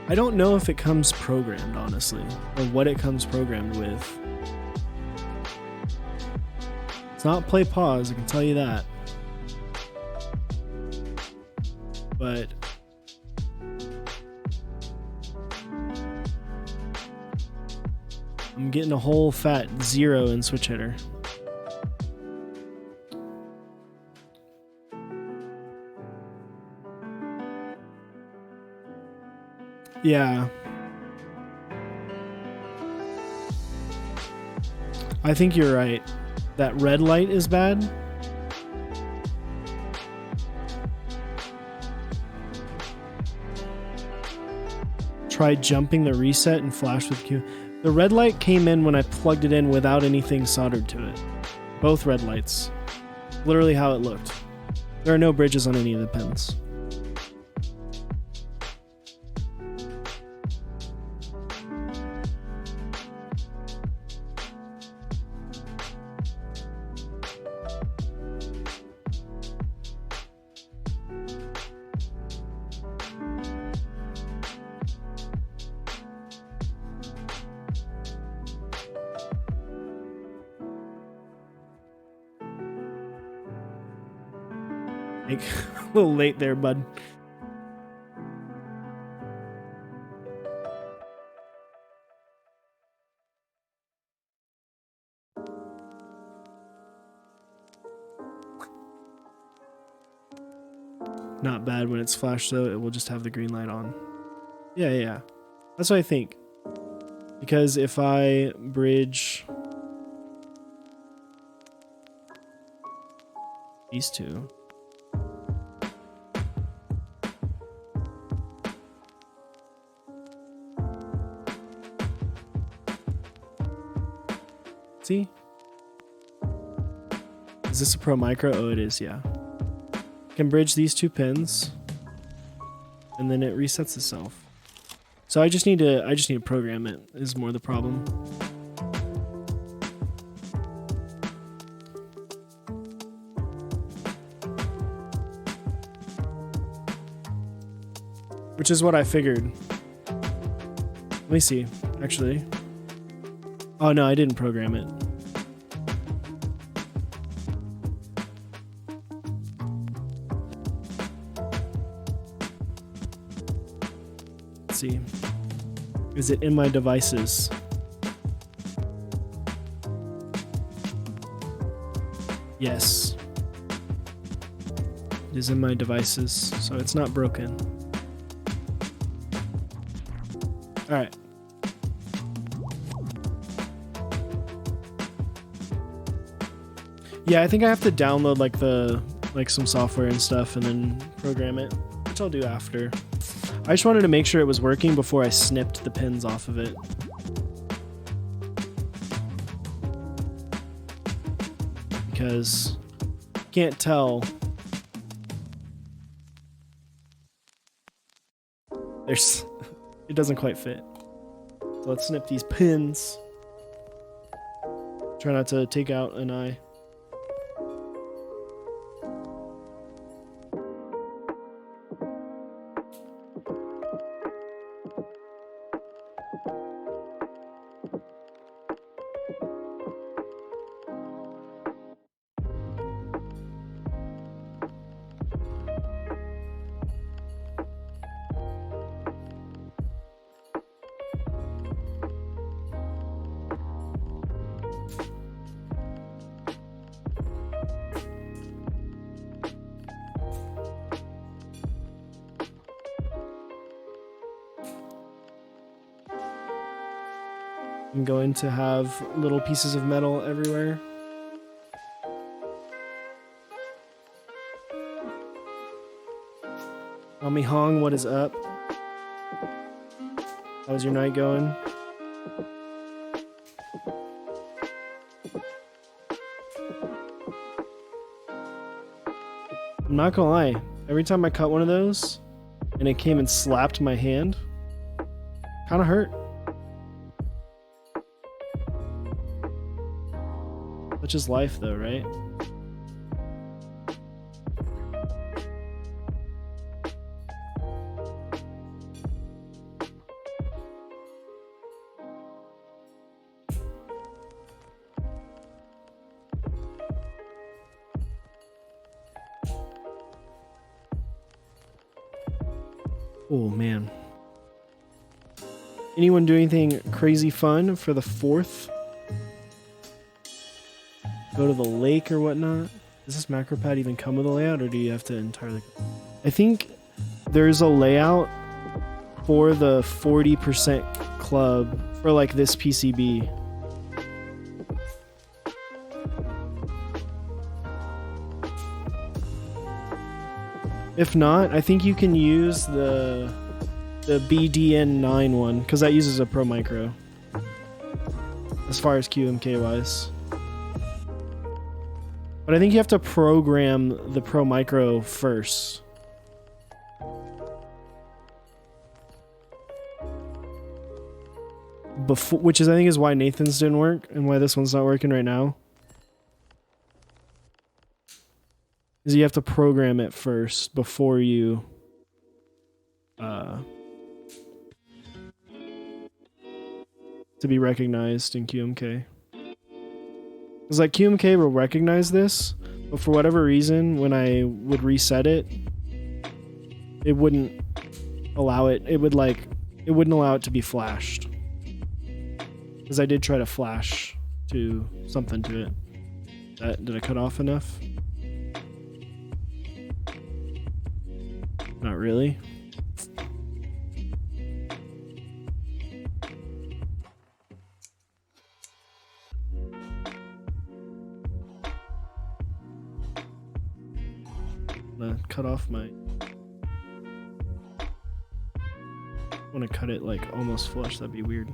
I don't know if it comes programmed, honestly, or what it comes programmed with. It's not play pause, I can tell you that. But I'm getting a whole fat 0 in switch hitter. Yeah. I think you're right. That red light is bad. Try jumping the reset and flash with Q. The red light came in when I plugged it in without anything soldered to it. Both red lights. Literally how it looked. There are no bridges on any of the pins. A little late there, bud. Not bad when it's flashed though, it will just have the green light on. Yeah. That's what I think. Because if I bridge these two. See? Is this a Pro Micro? Oh, it is, yeah. Can bridge these 2 pins, and then it resets itself. So I just need to program it, is more the problem. Which is what I figured. Let me see, actually. Oh no, I didn't program it. Let's see. Is it in my devices? Yes. It is in my devices, so it's not broken. All right. Yeah, I think I have to download like some software and stuff and then program it, which I'll do after. I just wanted to make sure it was working before I snipped the pins off of it. Because you can't tell. It doesn't quite fit. So let's snip these pins. Try not to take out an eye. I'm going to have little pieces of metal everywhere. Mami Hong, what is up? How's your night going? I'm not gonna lie, every time I cut one of those and it came and slapped my hand, kind of hurt. Such is life though, right? Oh man. Anyone do anything crazy fun for the 4th? Go to the lake or whatnot? Does this Macropad even come with a layout, or do you have to entirely... I think there's a layout for the 40% club for like this PCB. If not, I think you can use the BDN9 one, because that uses a Pro Micro. As far as QMK wise. But I think you have to program the Pro Micro first. Before, which is I think is why Nathan's didn't work and why this one's not working right now. Is you have to program it first before you to be recognized in QMK. Because like QMK will recognize this, but for whatever reason, when I would reset it, it wouldn't allow it. It wouldn't allow it to be flashed. Because I did try to flash to something to it. Did I cut off enough? Not really. I'm gonna cut off my... I want to cut it like almost flush, that'd be weird.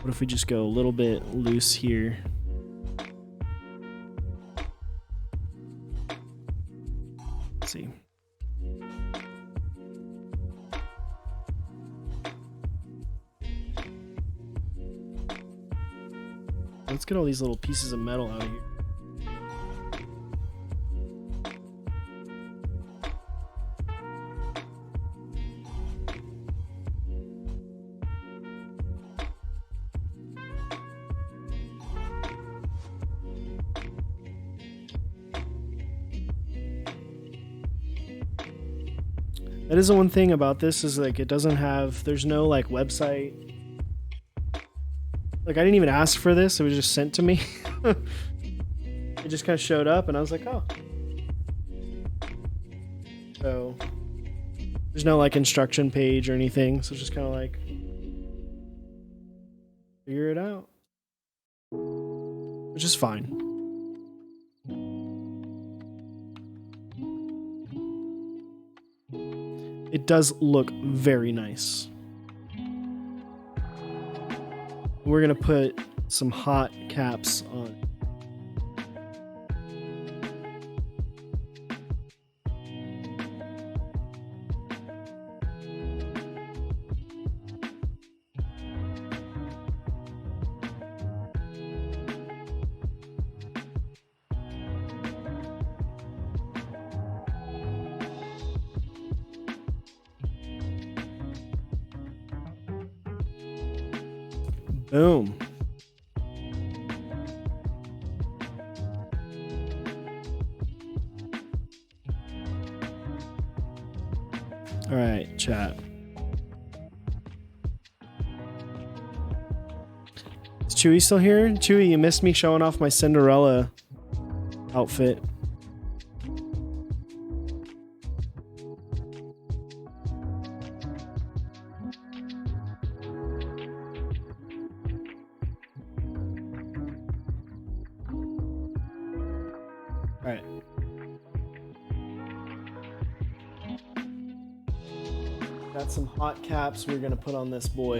What if we just go a little bit loose here? Let's see. Let's get all these little pieces of metal out of here. That is the one thing about this, is like it doesn't have, there's no like website. Like I didn't even ask for this, it was just sent to me. It just kind of showed up and I was like, oh. So there's no like instruction page or anything, so it's just kind of like figure it out. Which is fine. It does look very nice. We're gonna put some hot caps on. Boom. All right, chat. Is Chewy still here? Chewy, you missed me showing off my Cinderella outfit. Got some hot caps we're gonna put on this boy.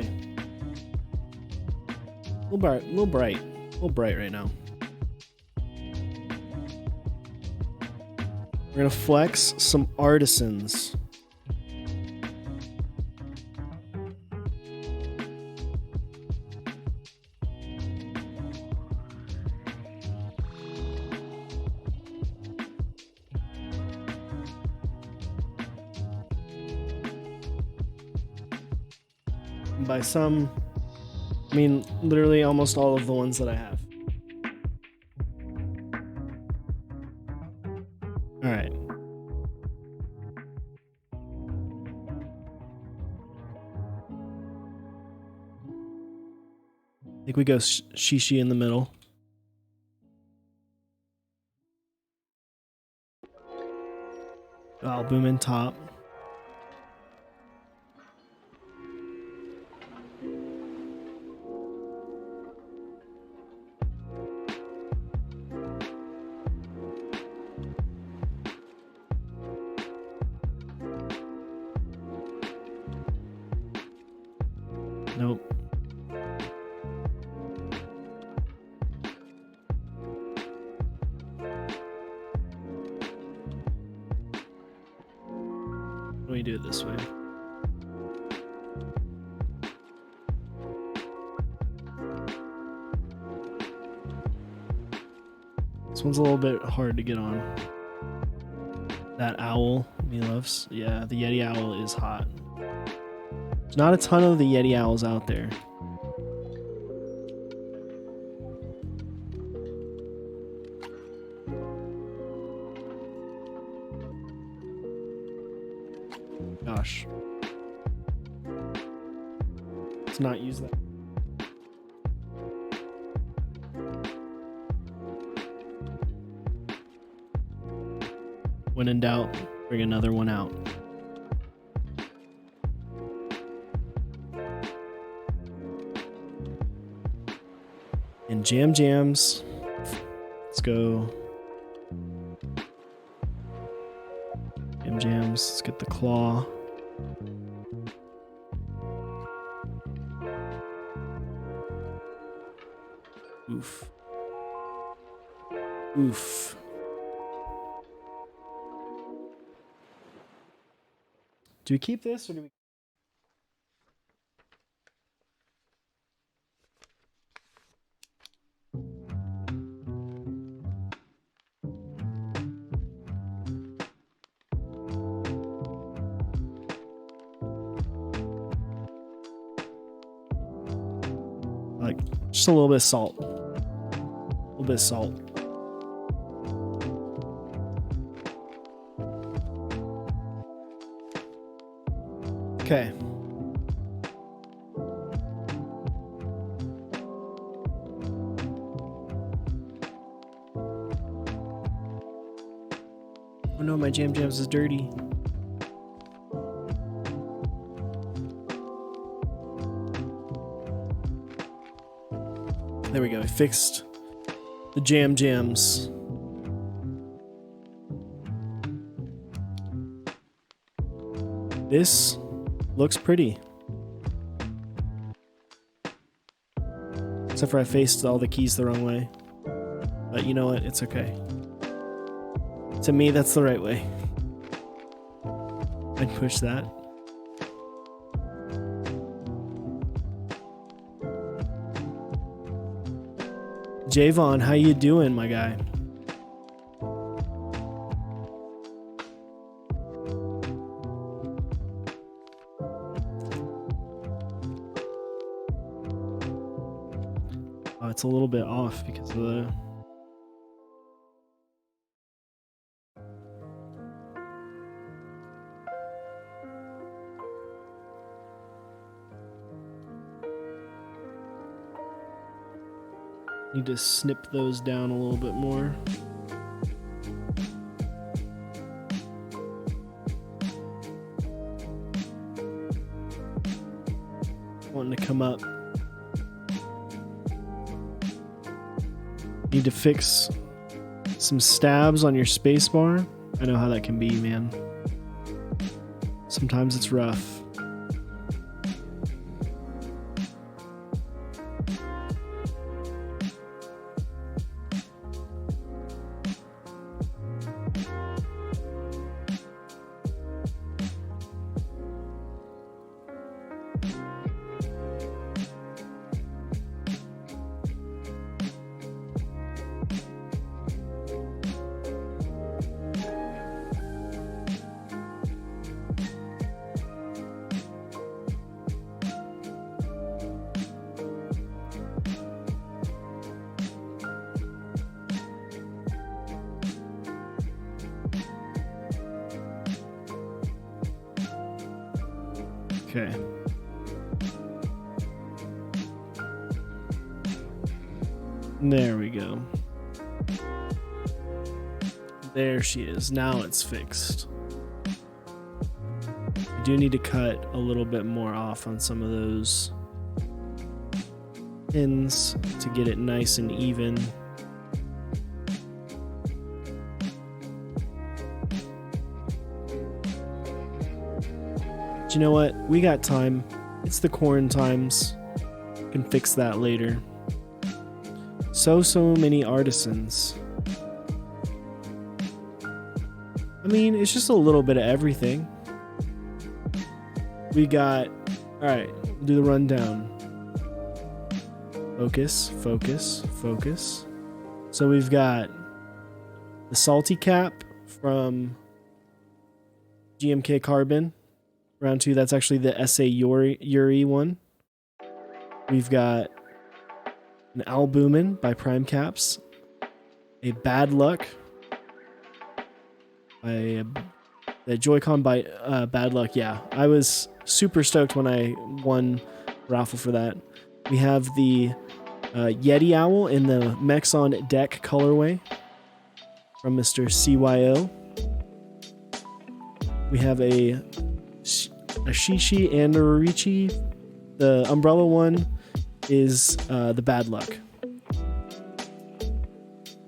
A little bright right now. We're gonna flex some artisans. And by some, I mean literally almost all of the ones that I have. All right. I think we go Shishi in the middle. Album in top. Nope. Let me do it this way. This one's a little bit hard to get on. That owl he loves. Yeah, the Yeti owl is hot. There's not a ton of the Yeti owls out there. Gosh. Let's not use that. When in doubt, bring another one out. And jams. Let's go. Jams. Let's get the claw. Oof. Oof. Do we keep this or do we? Like just a little bit of salt. A little bit of salt. Okay. Oh no, my jams is dirty. There we go. I fixed the jams. This looks pretty. Except for I faced all the keys the wrong way. But you know what? It's okay. To me, that's the right way. I'd push that. Javon, how you doing, my guy? Oh, it's a little bit off because of the... Need to snip those down a little bit more. Wanting to come up. Need to fix some stabs on your spacebar. I know how that can be, man. Sometimes it's rough. Okay. There we go. There she is. Now it's fixed. I do need to cut a little bit more off on some of those pins to get it nice and even. But you know what? We got time. It's the corn times. Can fix that later. So many artisans. I mean, it's just a little bit of everything. We got, all right, do the rundown. Focus, focus, focus. So we've got the salty cap from GMK Carbon. Round 2, that's actually the SA Yuri one. We've got an Albumin by Prime Caps. A Bad Luck by the Joy-Con by Bad Luck. Yeah, I was super stoked when I won raffle for that. We have the Yeti Owl in the Mexon Deck colorway from Mr. CYO. We have a Shishi and a Rorichi. The umbrella one is the Bad Luck. I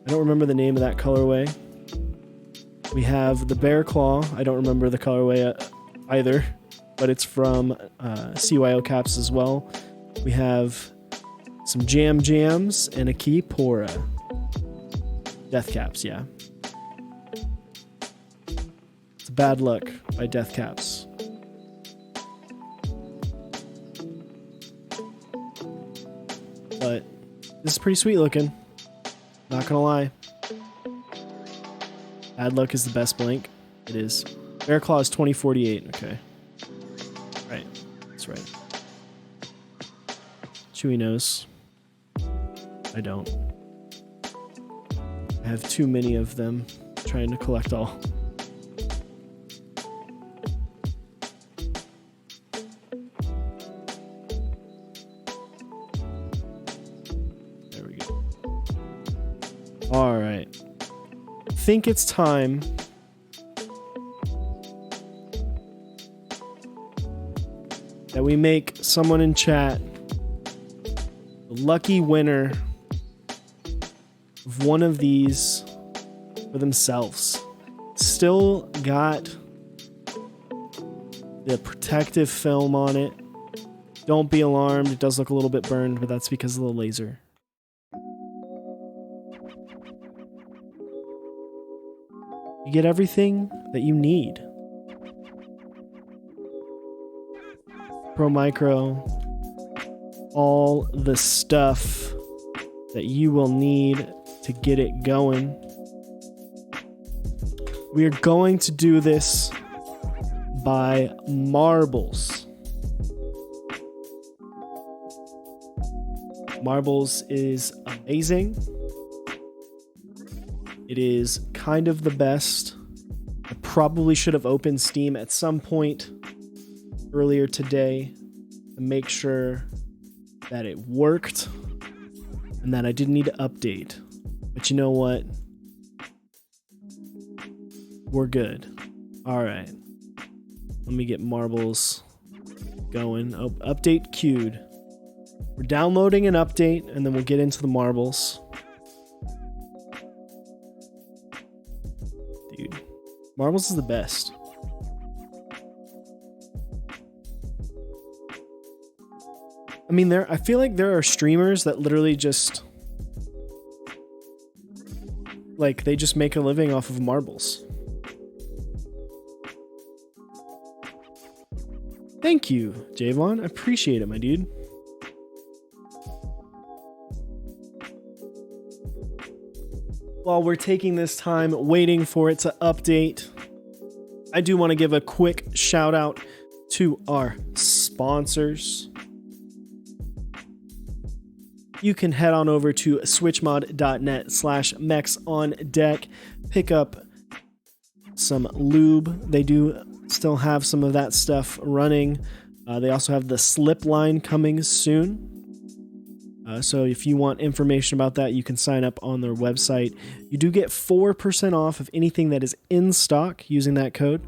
don't remember the name of that colorway. We have the Bear Claw. I don't remember the colorway either, but it's from CYO Caps as well. We have some Jams and a Kipora. Death Caps, yeah. It's Bad Luck by Death Caps. But this is pretty sweet looking. Not gonna lie. Bad Luck is the best blank. It is. Bear Claw is 2048. Okay. Right. That's right. Chewy nose. I don't. I have too many of them. Trying to collect all. There we go. All right. I think it's time that we make someone in chat the lucky winner of one of these for themselves. Still got the protective film on it. Don't be alarmed, it does look a little bit burned, but that's because of the laser. You get everything that you need. Pro Micro, all the stuff that you will need to get it going. We are going to do this by marbles. Marbles is amazing. It is kind of the best. I probably should have opened Steam at some point earlier today to make sure that it worked and that I didn't need to update. But you know what? We're good. All right. Let me get marbles going. Oh, update queued. We're downloading an update and then we'll get into the marbles. Dude, marbles is the best. I mean, I feel like there are streamers that literally just like they just make a living off of marbles. Thank you, Javon. I appreciate it, my dude. While we're taking this time waiting for it to update, I do want to give a quick shout out to our sponsors. You can head on over to switchmod.net/mexondeck, pick up some lube. They do still have some of that stuff running. They also have the slip line coming soon. So if you want information about that, you can sign up on their website. You do get 4% off of anything that is in stock using that code.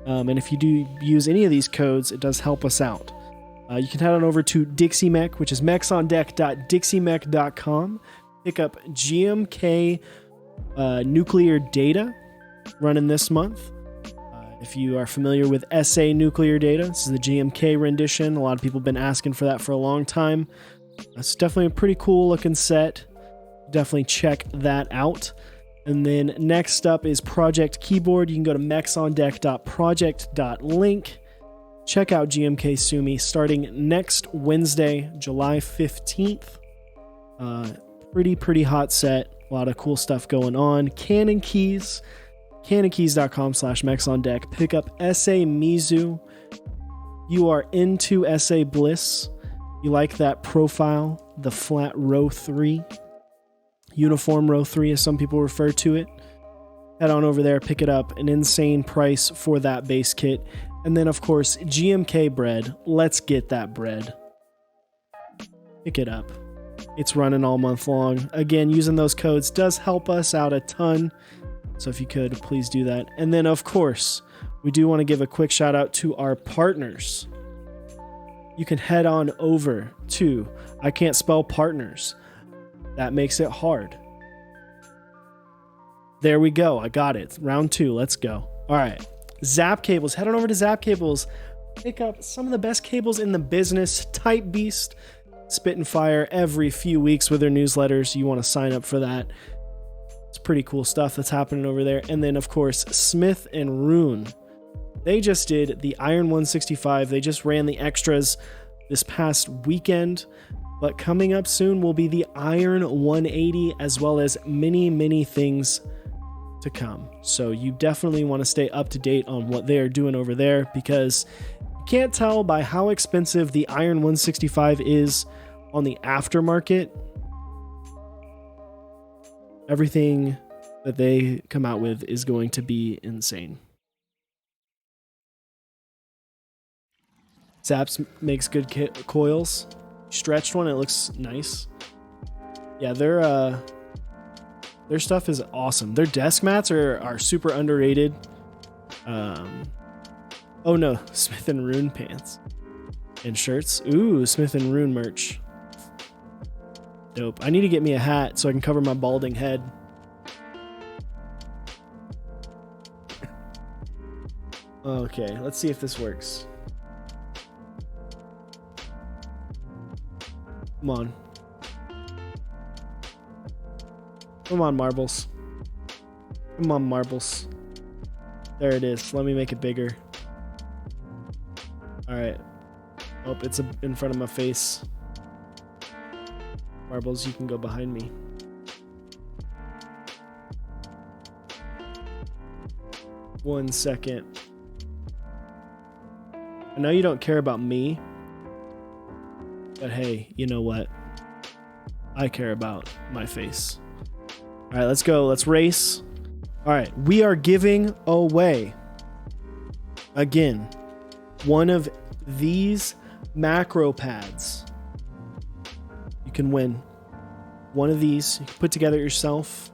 And if you do use any of these codes, it does help us out. You can head on over to Dixie Mech, which is mechsondeck.dixiemech.com. Pick up GMK nuclear data running this month. If you are familiar with SA nuclear data, this is the GMK rendition. A lot of people have been asking for that for a long time. It's definitely a pretty cool looking set. Definitely check that out. And then next up is Project Keyboard. You can go to mechsondeck.project.link. Check out GMK Sumi starting next Wednesday, July 15th. Pretty hot set. A lot of cool stuff going on. Canon Keys. CanonKeys.com/mechsondeck. Pick up SA Mizu. You are into SA Bliss. You like that profile, the flat row 3, uniform row 3 as some people refer to it. Head on over there, pick it up, an insane price for that base kit. And then of course, GMK bread. Let's get that bread. Pick it up. It's running all month long. Again, using those codes does help us out a ton. So if you could, please do that. And then of course, we do want to give a quick shout out to our partners. You can head on over to I Can't Spell Partners. That makes it hard. There we go. I got it. Round 2. Let's go. All right. Zap Cables. Head on over to Zap Cables. Pick up some of the best cables in the business. Type Beast. Spit and fire every few weeks with their newsletters. You want to sign up for that. It's pretty cool stuff that's happening over there. And then, of course, Smith and Rune. They just did the Iron 165. They just ran the extras this past weekend. But coming up soon will be the Iron 180, as well as many things to come. So you definitely want to stay up to date on what they are doing over there, because you can't tell by how expensive the Iron 165 is on the aftermarket. Everything that they come out with is going to be insane. Zaps makes good coils. Stretched one, it looks nice. Yeah, their stuff is awesome. Their desk mats are super underrated. Oh no, Smith and Rune pants and shirts. Ooh, Smith and Rune merch. Dope. I need to get me a hat so I can cover my balding head. Okay, let's see if this works. Come on. Come on, marbles. Come on, marbles. There it is. Let me make it bigger. Alright. Oh, it's in front of my face. Marbles, you can go behind me. One second. I know you don't care about me, but hey, you know what? I care about my face. All right, let's go. Let's race. All right, we are giving away, again, one of these Macropads. You can win one of these. You can put together yourself.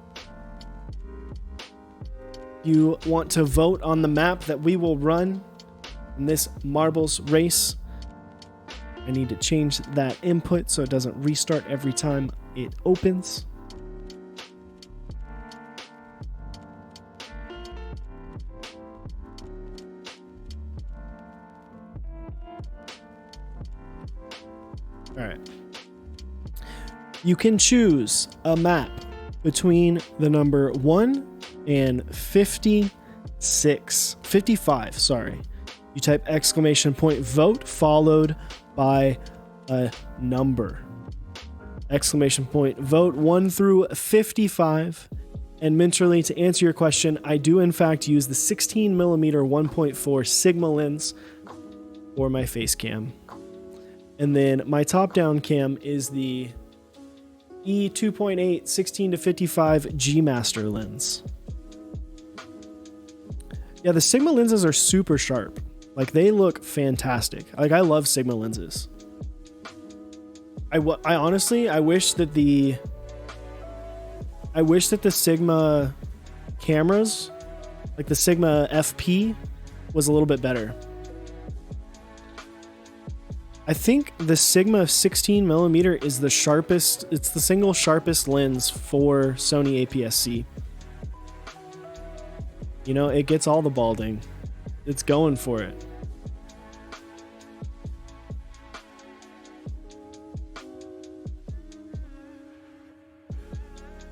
You want to vote on the map that we will run in this marbles race. I need to change that input so it doesn't restart every time it opens. All right. You can choose a map between the number 1 and 55, sorry. You type !vote followed by a number. !vote 1 through 55. And mentally, to answer your question, I do in fact use the 16mm 1.4 Sigma lens for my face cam. And then my top-down cam is the E2.8 16-55 G Master lens. Yeah, the Sigma lenses are super sharp. Like, they look fantastic. Like, I love Sigma lenses. I honestly, I wish that the Sigma cameras, like the Sigma FP, was a little bit better. I think the Sigma 16mm is the sharpest. It's the single sharpest lens for Sony APS-C. You know, it gets all the balding. It's going for it.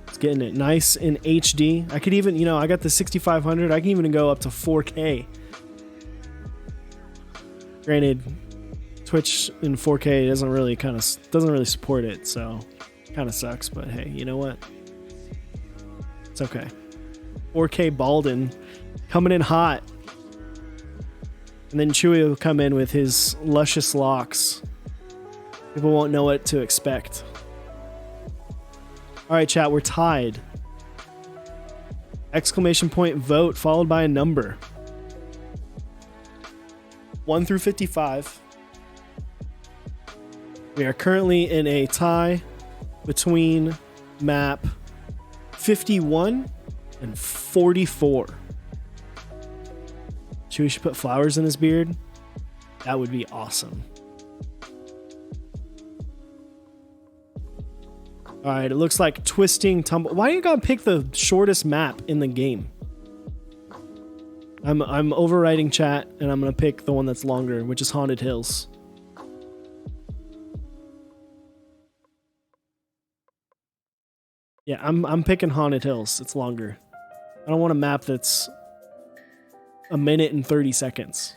It's getting it nice in HD. I could even, you know, I got the 6500. I can even go up to 4K. Granted, Twitch in 4K doesn't really support it, so kind of sucks. But hey, you know what? It's okay. 4K Baldin coming in hot, and then Chewy will come in with his luscious locks. People won't know what to expect. All right, chat, we're tied. Exclamation point vote followed by a number. 1 through 55. We are currently in a tie between map 51 and 44. Chewy should put flowers in his beard. That would be awesome. All right, it looks like Twisting Tumble. Why you gotta pick the shortest map in the game? I'm overriding chat, and I'm gonna pick the one that's longer, which is Haunted Hills. Yeah, I'm picking Haunted Hills. It's longer. I don't want a map that's a minute and 30 seconds.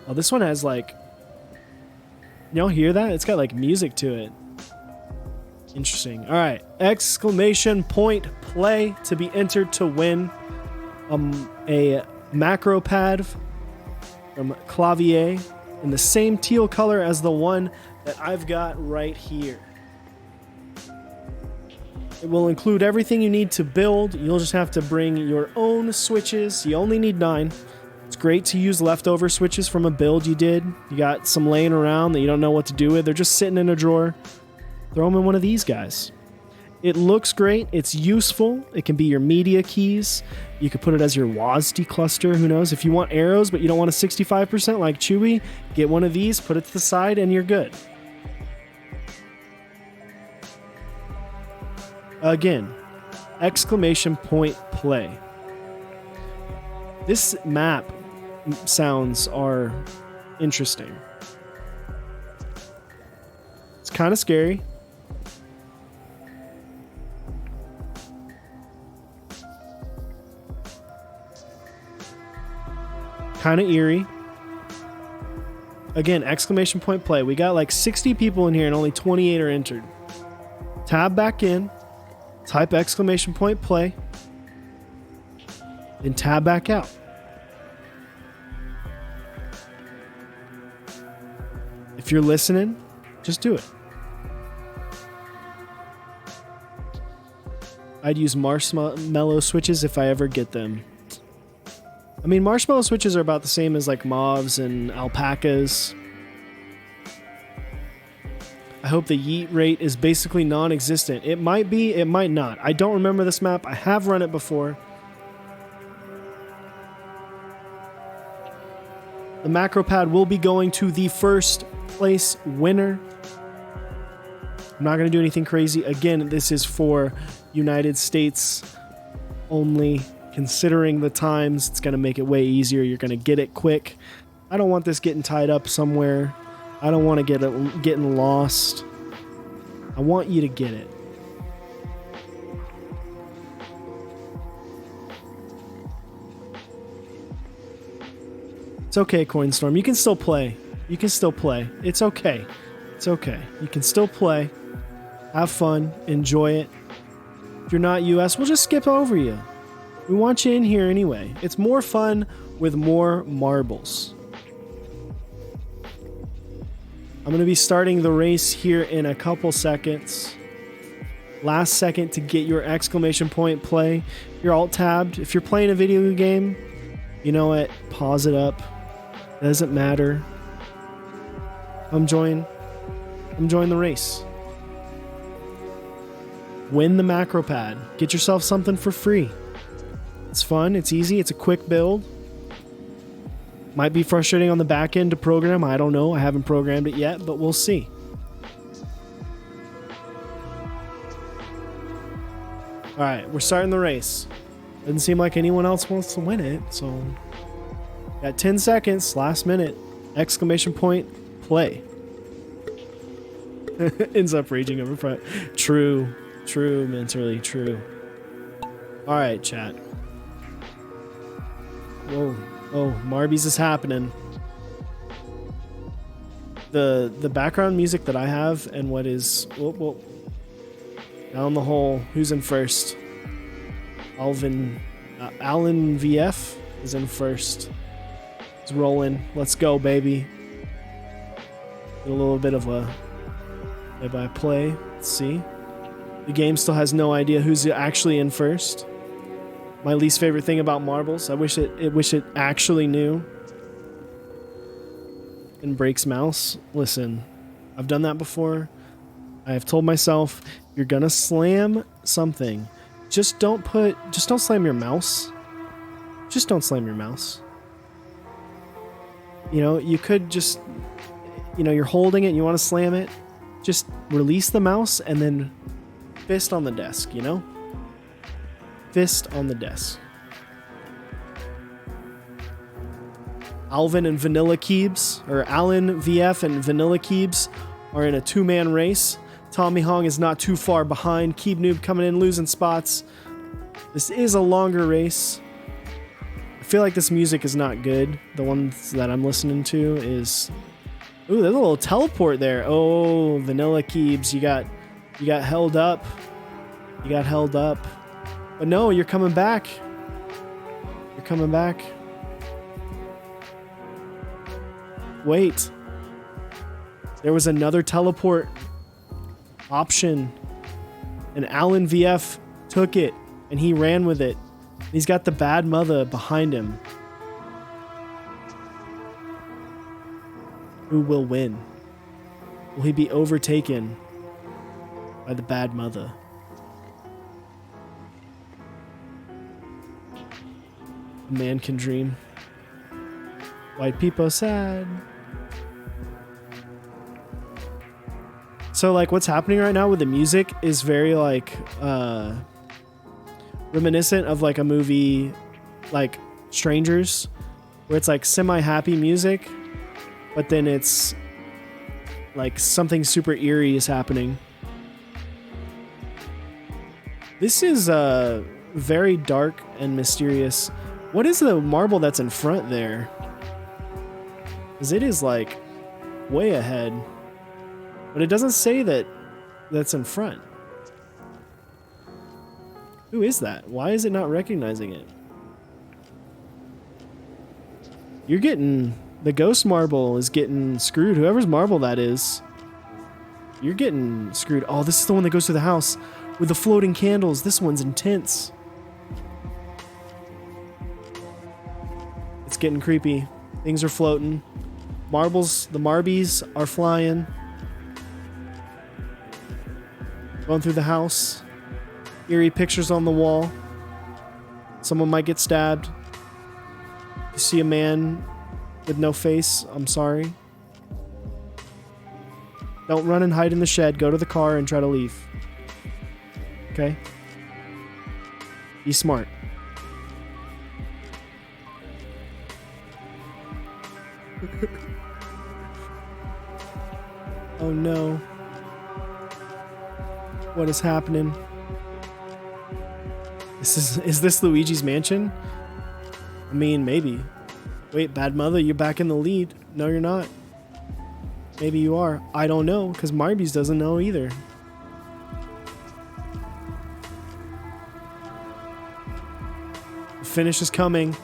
Oh, this one has like... Y'all hear that? It's got like music to it. Interesting. All right. Exclamation point play to be entered to win a Macropad from Qlavier in the same teal color as the one that I've got right here. It will include everything you need to build. You'll just have to bring your own switches. You only need 9. It's great to use leftover switches from a build you did. You got some laying around that you don't know what to do with. They're just sitting in a drawer. Throw them in one of these guys. It looks great. It's useful. It can be your media keys. You could put it as your WASD cluster. Who knows? If you want arrows, but you don't want a 65% like Chewy, get one of these, put it to the side, and you're good. Again, exclamation point play. This map sounds are interesting. It's kind of scary. Kind of eerie. Again, exclamation point play. We got like 60 people in here and only 28 are entered. Tab back in. Type exclamation point play. Then tab back out. If you're listening, just do it. I'd use marshmallow switches if I ever get them. I mean, marshmallow switches are about the same as like mauves and alpacas. I hope the yeet rate is basically non-existent. It might be, it might not. I don't remember this map. I have run it before. The Macropad will be going to the first place winner. I'm not going to do anything crazy. Again, this is for United States only. Considering the times, it's going to make it way easier. You're going to get it quick. I don't want this getting tied up somewhere. I don't want to get it getting lost. I want you to get it. It's okay, Coinstorm. You can still play. You can still play. It's okay. It's okay. You can still play. Have fun. Enjoy it. If you're not US, we'll just skip over you. We want you in here anyway. It's more fun with more marbles. I'm going to be starting the race here in a couple seconds. Last second to get your exclamation point play. You're alt-tabbed. If you're playing a video game, You know what? Pause it up. Doesn't matter. I'm join the race. Win the Macropad. Get yourself something for free. It's fun. It's easy. It's a quick build. Might be frustrating on the back end to program. I don't know. I haven't programmed it yet, but we'll see. All right, we're starting the race. Doesn't seem like anyone else wants to win it, so got 10 seconds, last minute, exclamation point, play. Ends up raging over front. True, mentally true. All right, chat. Whoa, oh, Marby's is happening. The background music that I have and what is, whoa. Down the hole. Who's in first? Alan VF is in first. It's rolling. Let's go, baby. Get a little bit of a play-by-play. Let's see. The game still has no idea who's actually in first. My least favorite thing about marbles. I wish it actually knew. And breaks mouse. Listen, I've done that before. I have told myself, you're gonna slam something. Just don't slam your mouse. Just don't slam your mouse. You know, you could just, you know, you're holding it and you want to slam it. Just release the mouse and then fist on the desk, you know? Fist on the desk. Alvin and Vanilla Keebs, or Alan VF and Vanilla Keebs are in a two-man race. Tommy Hong is not too far behind. Keeb Noob coming in, losing spots. This is a longer race. I feel like this music is not good. The ones that I'm listening to is... Ooh, there's a little teleport there. Oh, Vanilla Keebs, you got held up. You got held up. But no, you're coming back. You're coming back. Wait. There was another teleport option, and Alan VF took it and he ran with it. He's got the bad mother behind him. Who will win? Will he be overtaken by the bad mother? A man can dream. White people sad. So, like, what's happening right now with the music is very, like, reminiscent of, like, a movie, like, Strangers, where it's, like, semi-happy music, but then it's, like, something super eerie is happening. This is, very dark and mysterious. What is the marble that's in front there? Because it is, like, way ahead. But it doesn't say that's in front. Who is that? Why is it not recognizing it? You're getting... The ghost marble is getting screwed. Whoever's marble that is. You're getting screwed. Oh, this is the one that goes through the house with the floating candles. This one's intense. It's getting creepy. Things are floating. Marbles, the Marbies are flying. Going through the house. Eerie pictures on the wall. Someone might get stabbed. You see a man with no face. I'm sorry. Don't run and hide in the shed. Go to the car and try to leave. Okay? Be smart. Oh no. What is happening? Is this Luigi's mansion? I mean, maybe. Wait, bad mother, you're back in the lead. No, you're not. Maybe you are. I don't know, because Marbies doesn't know either. The finish is coming.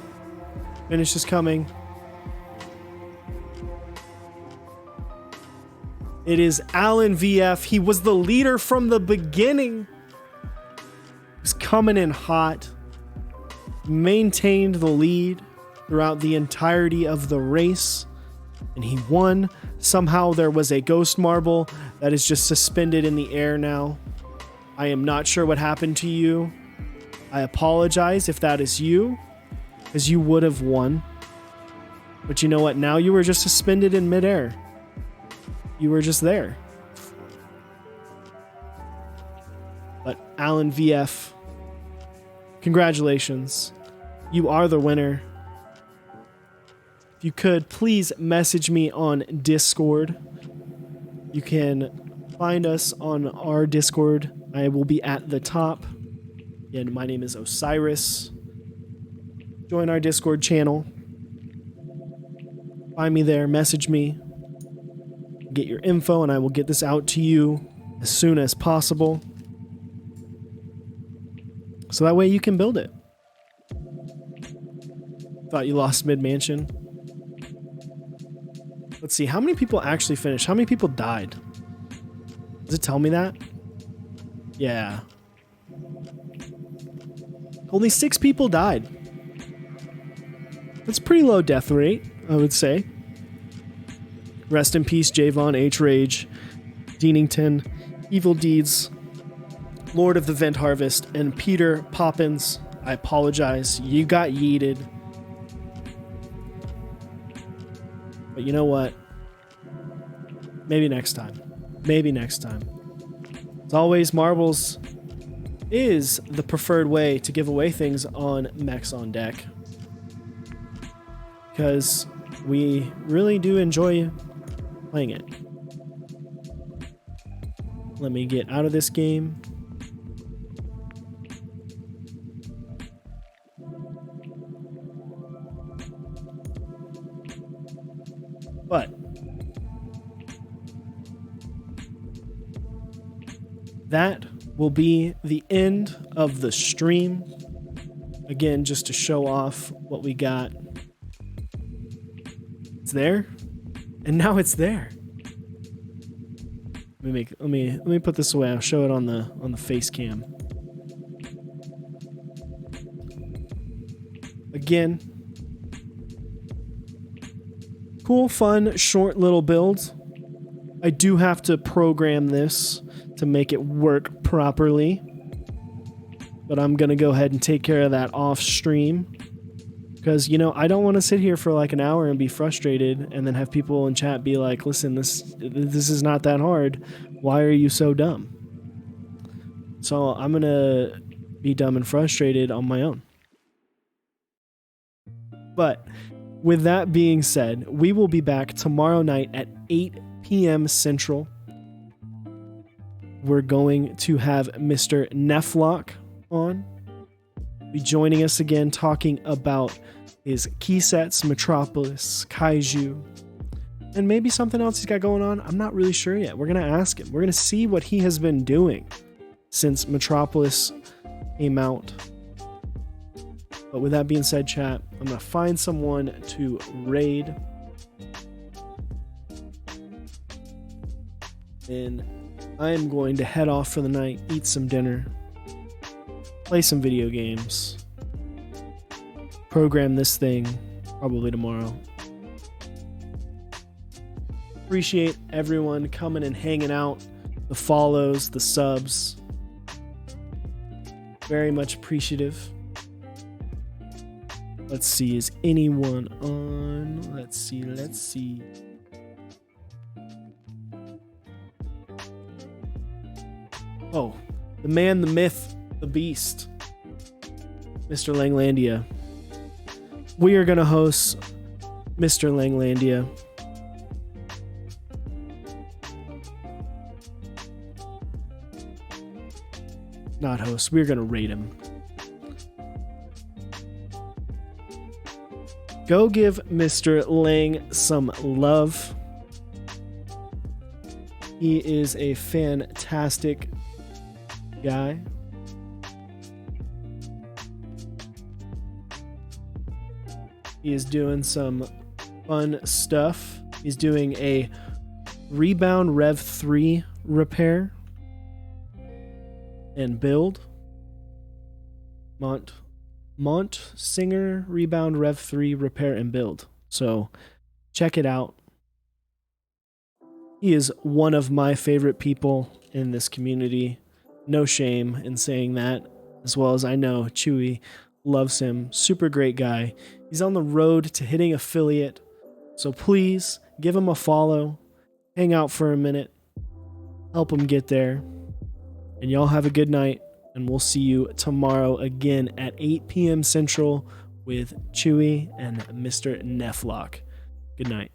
Finish is coming. It is Alan VF. He was the leader from the beginning. He was coming in hot. Maintained the lead. throughout the entirety of the race, and he won. Somehow there was a ghost marble that is just suspended in the air now. I am not sure what happened to you. I apologize if that is you, because you would have won. But you know what? Now you were just suspended in midair. You were just there. But Alan VF, congratulations. You are the winner. If you could, please message me on Discord. You can find us on our Discord. I will be at the top. Again, my name is Osiris. Join our Discord channel. Find me there, message me. Get your info, and I will get this out to you as soon as possible. So that way you can build it. Thought you lost mid-mansion. Let's see, how many people actually finished? How many people died? Does it tell me that? Yeah. Only 6 people died. That's pretty low death rate, I would say. Rest in peace, Javon H. Rage, Deanington, Evil Deeds, Lord of the Vent Harvest, and Peter Poppins. I apologize. You got yeeted. But you know what? Maybe next time. Maybe next time. As always, marbles is the preferred way to give away things on Mechs on Deck, because we really do enjoy playing it. Let me get out of this game. But that will be the end of the stream. Again, just to show off what we got. It's there, and now it's there. Let me put this away. I'll show it on the face cam. Again, cool, fun, short little build. I do have to program this to make it work properly, but I'm gonna go ahead and take care of that off stream, because you know I don't want to sit here for like an hour and be frustrated and then have people in chat be like, listen, this is not that hard, why are you so dumb? So I'm gonna be dumb and frustrated on my own. But with that being said, we will be back tomorrow night at 8 p.m. Central. We're going to have Mr. Neflock on. Be joining us again, talking about his key sets, Metropolis, Kaiju, and maybe something else he's got going on. I'm not really sure yet. We're going to ask him. We're going to see what he has been doing since Metropolis came out. But with that being said, chat, I'm going to find someone to raid. And I am going to head off for the night, eat some dinner, play some video games, program this thing probably tomorrow. Appreciate everyone coming and hanging out, the follows, the subs. Very much appreciative. Let's see, is anyone on? Let's see. Oh, the man, the myth, the beast, Mr. Langlandia. We are going to host Mr. Langlandia. Not host, we're going to rate him. Go give Mr. Lang some love. He is a fantastic guy. He is doing some fun stuff. He's doing a Rebound Rev 3 repair and build. Mont Singer Rebound Rev 3 Repair and Build. So check it out. He is one of my favorite people in this community. No shame in saying that, as well as I know Chewy loves him. Super great guy. He's on the road to hitting affiliate. So please give him a follow. Hang out for a minute. Help him get there. And y'all have a good night. And we'll see you tomorrow again at 8 p.m. Central with Chewy and Mr. Neflock. Good night.